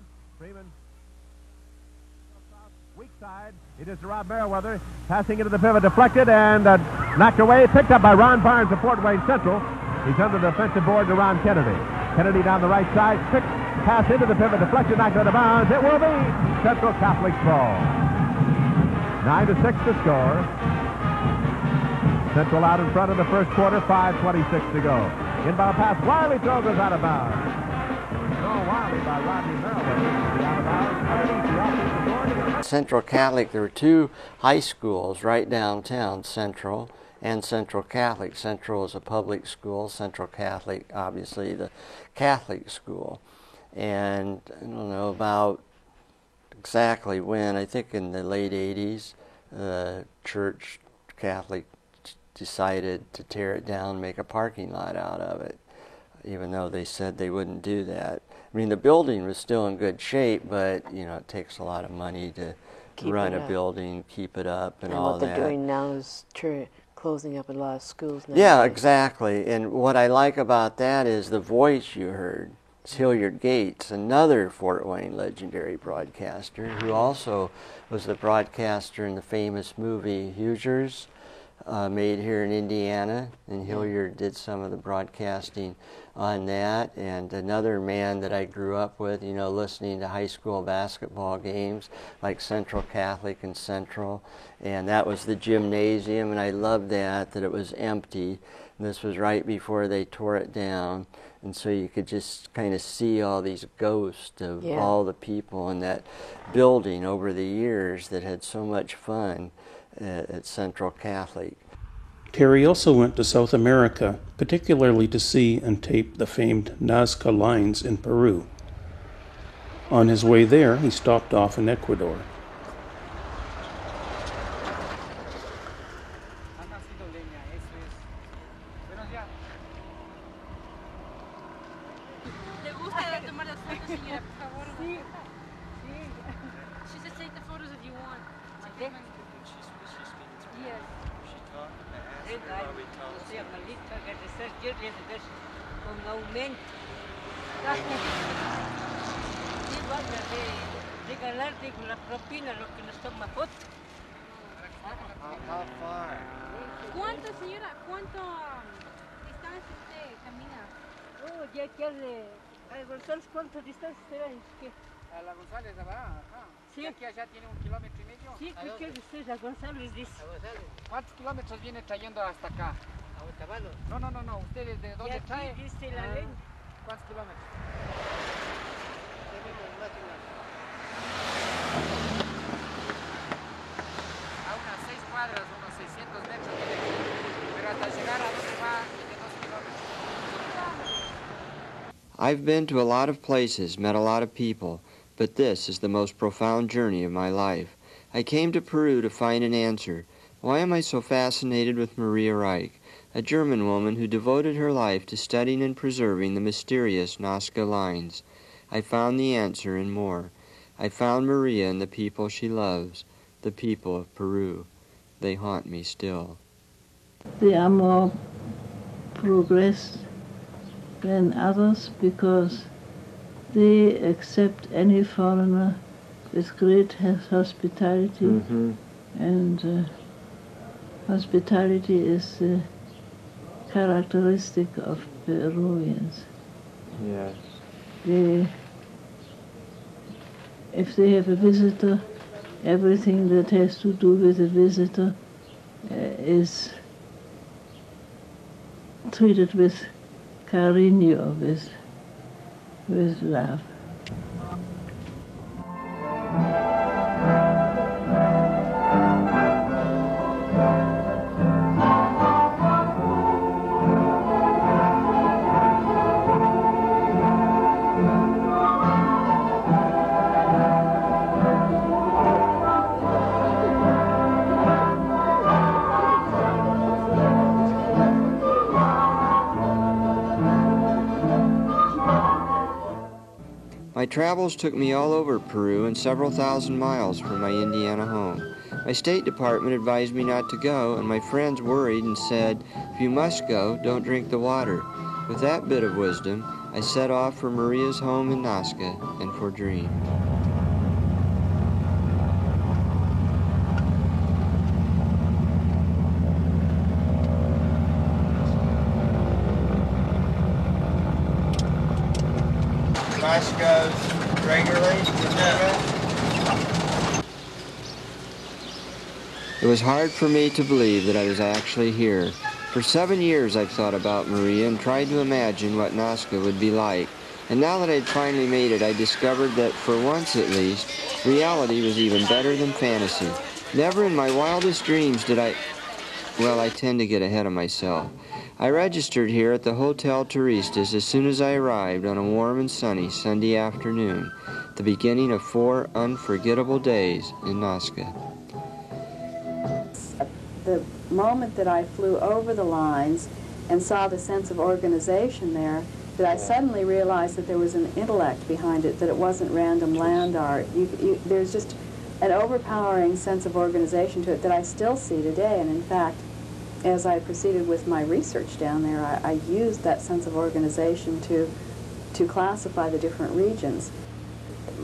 Weak side. It is to Rob Merriweather. Passing into the pivot, deflected and knocked away. Picked up by Ron Barnes of Fort Wayne Central. He's under the defensive board to Ron Kennedy. Kennedy down the right side. Quick pass into the pivot, deflected, knocked out of bounds. It will be Central Catholic's ball. 9-6 to score. Central out in front of the first quarter. 5:26 to go. Inbound pass. Wiley throw goes out of bounds. By Rodney Merriweather. Central Catholic, there were two high schools right downtown, Central and Central Catholic. Central is a public school, Central Catholic, obviously the Catholic school. And I don't know about exactly when, I think in the late 80s, the Church Catholic decided to tear it down and make a parking lot out of it, even though they said they wouldn't do that. I mean, the building was still in good shape, but, you know, it takes a lot of money to run a building, keep it up, and all that. And what they're doing now is closing up a lot of schools now. Yeah, exactly. And what I like about that is the voice you heard. It's Hilliard Gates, another Fort Wayne legendary broadcaster, who also was the broadcaster in the famous movie Hoosiers, made here in Indiana, and Hilliard did some of the broadcasting on that. And another man that I grew up with, you know, listening to high school basketball games like Central Catholic and Central, and that was the gymnasium, and I loved that it was empty. And this was right before they tore it down, and so you could just kind of see all these ghosts of all the people in that building over the years that had so much fun at Central Catholic. Terry also went to South America, particularly to see and tape the famed Nazca lines in Peru. On his way there, he stopped off in Ecuador. las fotos, señora, por favor. Sí. She said take the photos if you want. Yes. Con aumento. Regalarte con la propina lo que nos toma foto. How far? ¿Cuánto, señora? ¿Cuánto distancia usted camina? Oh, ya que a González, ¿cuánta distancia será? A la González, ¿verdad? Ajá. Sí. ¿Y aquí allá tiene 1,5 kilómetros? Sí, creo que es a González, dice. ¿Cuántos kilómetros viene trayendo hasta acá? ¿A Otavalo? No. ¿Ustedes de dónde traen? Aquí dice la ley. ¿Cuántos kilómetros? A unas 6 cuadras, unos 600 metros. Pero hasta llegar a donde va, tiene 2 kilómetros. I've been to a lot of places, met a lot of people, but this is the most profound journey of my life. I came to Peru to find an answer. Why am I so fascinated with Maria Reich, a German woman who devoted her life to studying and preserving the mysterious Nazca lines? I found the answer and more. I found Maria and the people she loves, the people of Peru. They haunt me still. They are more progressed than others because they accept any foreigner with great hospitality, and hospitality is characteristic of Peruvians. Yes. If they have a visitor, everything that has to do with a visitor is treated with cariño, with love. My travels took me all over Peru and several thousand miles from my Indiana home. My State Department advised me not to go, and my friends worried and said, if you must go, don't drink the water. With that bit of wisdom, I set off for Maria's home in Nazca and for Dream. Goes regularly? It was hard for me to believe that I was actually here. For 7 years I've thought about Maria and tried to imagine what Nazca would be like. And now that I'd finally made it, I discovered that, for once at least, reality was even better than fantasy. Never in my wildest dreams did I tend to get ahead of myself. I registered here at the Hotel Turistas as soon as I arrived on a warm and sunny Sunday afternoon, the beginning of 4 unforgettable days in Nazca. The moment that I flew over the lines and saw the sense of organization there, that I suddenly realized that there was an intellect behind it, that it wasn't random land art. There's just an overpowering sense of organization to it that I still see today, and in fact, as I proceeded with my research down there, I used that sense of organization to classify the different regions.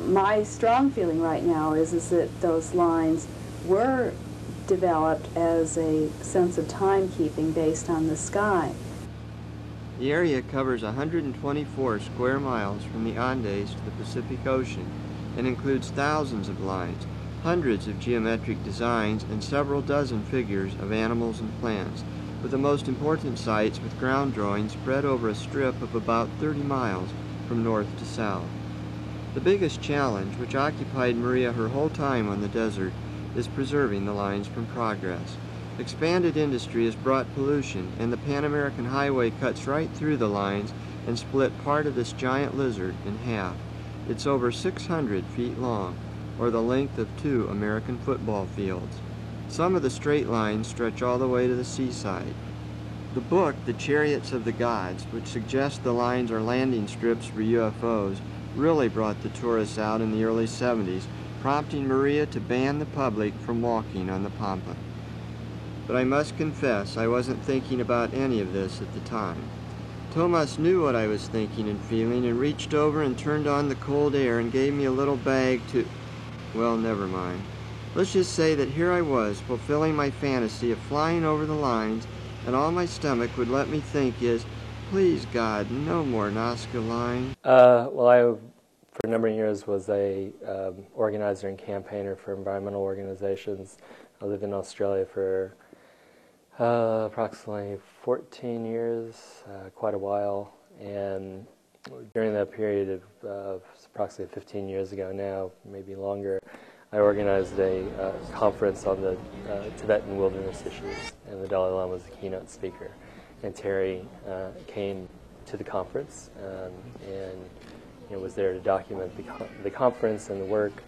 My strong feeling right now is that those lines were developed as a sense of timekeeping based on the sky. The area covers 124 square miles from the Andes to the Pacific Ocean and includes thousands of lines, hundreds of geometric designs, and several dozen figures of animals and plants, with the most important sites with ground drawings spread over a strip of about 30 miles from north to south. The biggest challenge, which occupied Maria her whole time on the desert, is preserving the lines from progress. Expanded industry has brought pollution, and the Pan American Highway cuts right through the lines and split part of this giant lizard in half. It's over 600 feet long, or the length of 2 American football fields. Some of the straight lines stretch all the way to the seaside. The book, The Chariots of the Gods, which suggests the lines are landing strips for UFOs, really brought the tourists out in the early 70s, prompting Maria to ban the public from walking on the Pampa. But I must confess, I wasn't thinking about any of this at the time. Tomas knew what I was thinking and feeling and reached over and turned on the cold air and gave me a little bag to... Well, never mind. Let's just say that here I was, fulfilling my fantasy of flying over the lines, and all my stomach would let me think is, please God, no more Nazca line. Well, I, for a number of years, was a organizer and campaigner for environmental organizations. I lived in Australia for approximately 14 years, quite a while, and during that period of approximately 15 years ago now, maybe longer, I organized a conference on the Tibetan wilderness issues, and the Dalai Lama was the keynote speaker. And Terry came to the conference and was there to document the conference and the work.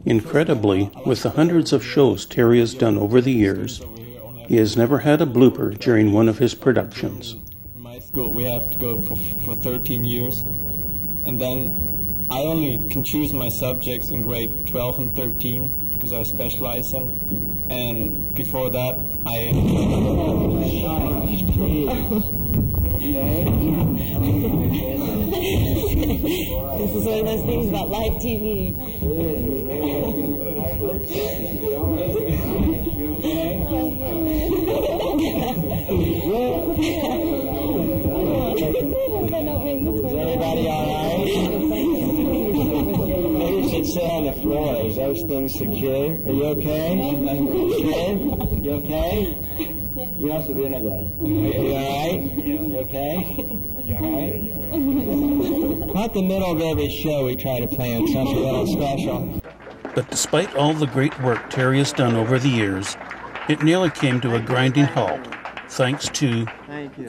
Incredibly, with the hundreds of shows Terry has done over the years, he has never had a blooper during one of his productions. In my school, we have to go for 13 years, and then I only can choose my subjects in grade 12 and 13 because I specialize in, and before that This is one of those things about live TV. Is everybody alright? Maybe you should sit on the floor. Is those things secure? Are you okay? Sure? You okay? You have to be anyway. You alright? You okay? You alright? About the middle of every show we try to plan something a little special. But despite all the great work Terry has done over the years, it nearly came to a grinding halt, thanks to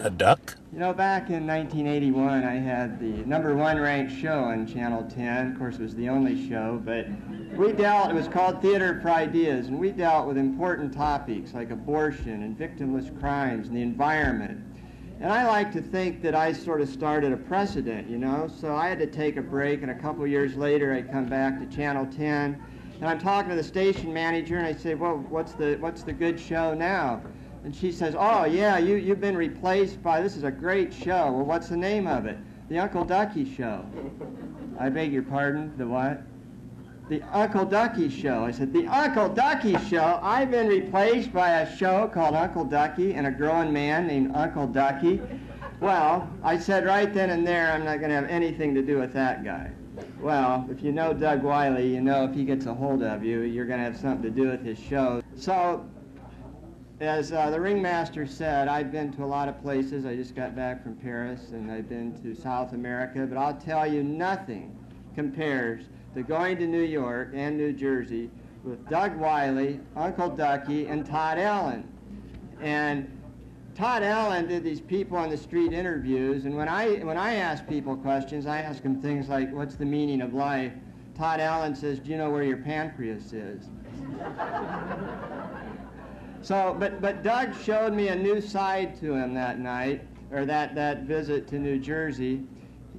a duck. You know, back in 1981, I had the #1 ranked show on Channel 10. Of course, it was the only show, but it was called Theater for Ideas, and we dealt with important topics like abortion and victimless crimes and the environment. And I like to think that I sort of started a precedent, you know, so I had to take a break, and a couple years later I come back to Channel 10, and I'm talking to the station manager, and I say, well, what's the good show now? And she says, oh, yeah, you've been replaced by, this is a great show. Well, what's the name of it? The Uncle Ducky Show. I beg your pardon, the what? The Uncle Ducky Show. I said, the Uncle Ducky Show? I've been replaced by a show called Uncle Ducky and a growing man named Uncle Ducky. Well, I said right then and there, I'm not going to have anything to do with that guy. Well, if you know Doug Wiley, you know if he gets a hold of you, you're going to have something to do with his show. So, as the ringmaster said, I've been to a lot of places. I just got back from Paris, and I've been to South America, but I'll tell you, nothing compares to going to New York and New Jersey with Doug Wiley, Uncle Ducky, and Todd Allen. And Todd Allen did these people on the street interviews, and when I ask people questions, I ask them things like, what's the meaning of life? Todd Allen says, do you know where your pancreas is? So, but Doug showed me a new side to him that night, or that visit to New Jersey.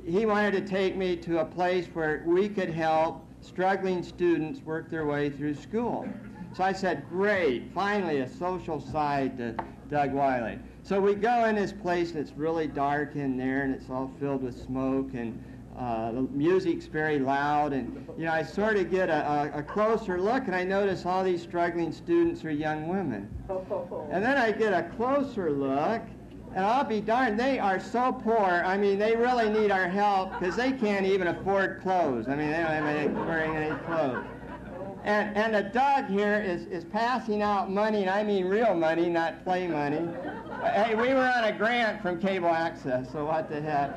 He wanted to take me to a place where we could help struggling students work their way through school. So I said, great, finally a social side to Doug Wiley. So we go in this place, and it's really dark in there, and it's all filled with smoke, and the music's very loud, and you know, I sort of get a closer look, and I notice all these struggling students are young women. And then I get a closer look, and I'll be darned, they are so poor. I mean, they really need our help because they can't even afford clothes. I mean, they don't have wearing any clothes. And the Doug here is passing out money, and I mean real money, not play money. Hey, we were on a grant from Cable Access, so what the heck.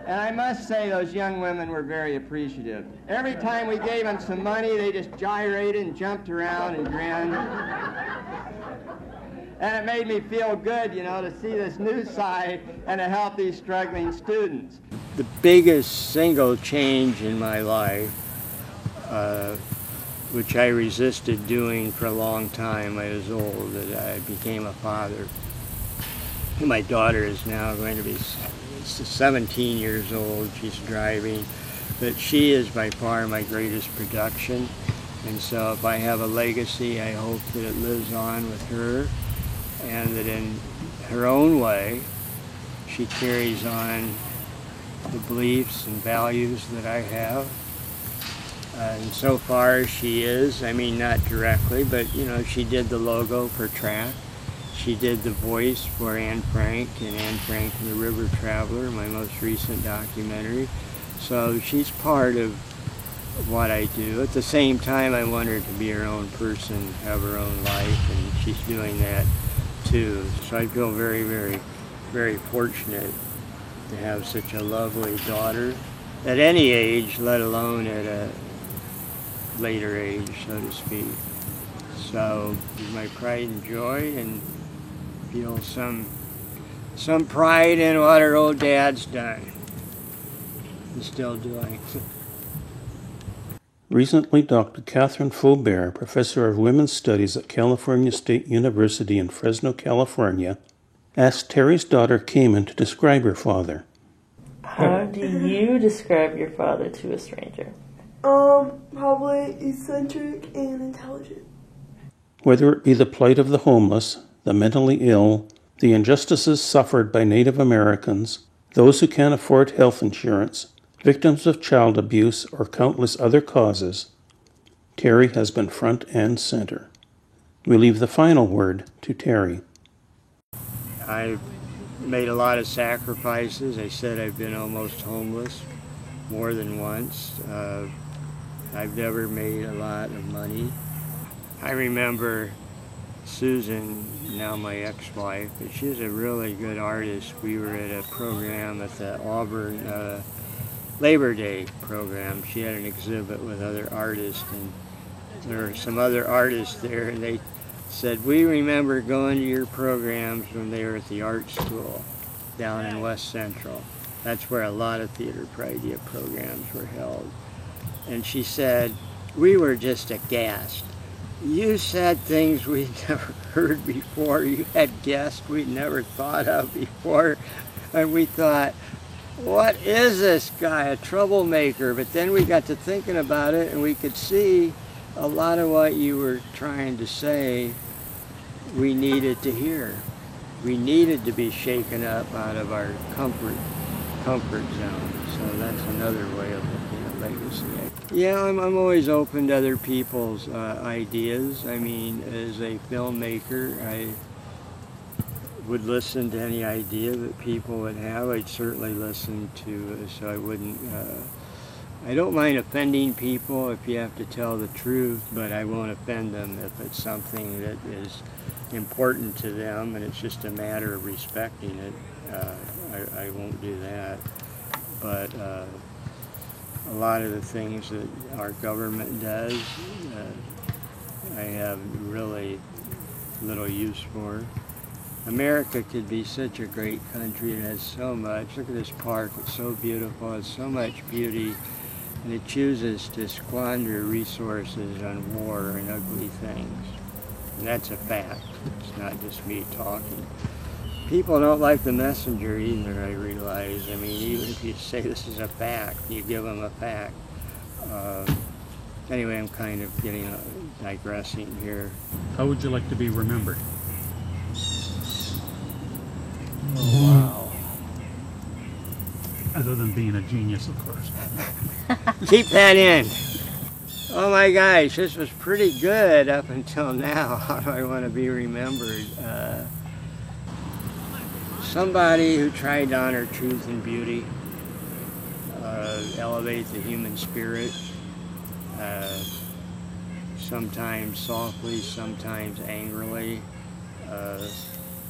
And I must say those young women were very appreciative. Every time we gave them some money, they just gyrated and jumped around and grinned. And it made me feel good, you know, to see this new side and to help these struggling students. The biggest single change in my life, which I resisted doing for a long time, I was old, that I became a father. My daughter is now going to be 17 years old. She's driving, but she is by far my greatest production. And so if I have a legacy, I hope that it lives on with her, and that in her own way, she carries on the beliefs and values that I have. And so far she is, I mean, not directly, but you know, she did the logo for track. She did the voice for Anne Frank and Anne Frank and the River Traveler, my most recent documentary. So she's part of what I do. At the same time, I want her to be her own person, have her own life, and she's doing that too. So I feel very, very, very fortunate to have such a lovely daughter at any age, let alone at a later age, so to speak. So my pride and joy, and feel some pride in what our old dad's done and still doing. Recently, Dr. Catherine Faubert, professor of women's studies at California State University in Fresno, California, asked Terry's daughter Cayman to describe her father. How do you describe your father to a stranger? Probably eccentric and intelligent. Whether it be the plight of the homeless, the mentally ill, the injustices suffered by Native Americans, those who can't afford health insurance, victims of child abuse, or countless other causes, Terry has been front and center. We leave the final word to Terry. I've made a lot of sacrifices. I said I've been almost homeless more than once. I've never made a lot of money. I remember Susan, now my ex-wife, but she was a really good artist. We were at a program at the Auburn Labor Day program. She had an exhibit with other artists, and there were some other artists there, and they said, we remember going to your programs when they were at the art school down in West Central. That's where a lot of Theater for Idea programs were held. And she said, we were just aghast. You said things we'd never heard before. You had guests we'd never thought of before. And we thought, what is this guy, a troublemaker? But then we got to thinking about it, and we could see a lot of what you were trying to say we needed to hear. We needed to be shaken up out of our comfort zone. So that's another way of looking at legacy. Yeah, I'm always open to other people's ideas. I mean, as a filmmaker, I would listen to any idea that people would have. I'd certainly listen to, so I wouldn't, I don't mind offending people if you have to tell the truth, but I won't offend them if it's something that is important to them and it's just a matter of respecting it. I won't do that. But a lot of the things that our government does, I have really little use for. America could be such a great country. It has so much. Look at this park. It's so beautiful. It's so much beauty. And it chooses to squander resources on war and ugly things. And that's a fact. It's not just me talking. People don't like the messenger either, I realize. I mean, even if you say this is a fact, you give them a fact. Anyway, I'm kind of digressing here. How would you like to be remembered? Oh, wow. Other than being a genius, of course. Keep that in. Oh my gosh, this was pretty good up until now. How do I want to be remembered? Somebody who tried to honor truth and beauty, elevate the human spirit, sometimes softly, sometimes angrily,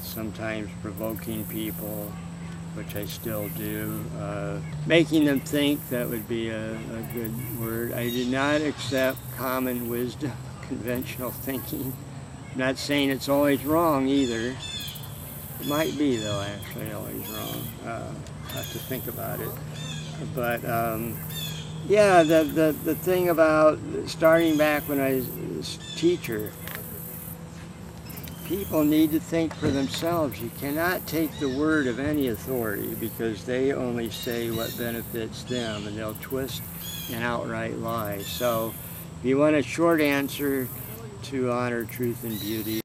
sometimes provoking people, which I still do. Making them think, that would be a good word. I did not accept common wisdom, conventional thinking. I'm not saying it's always wrong either. It might be, though, actually always wrong. I have to think about it. But yeah, the thing about starting back when I was a teacher, people need to think for themselves. You cannot take the word of any authority because they only say what benefits them, and they'll twist and outright lie. So if you want a short answer to honor truth and beauty,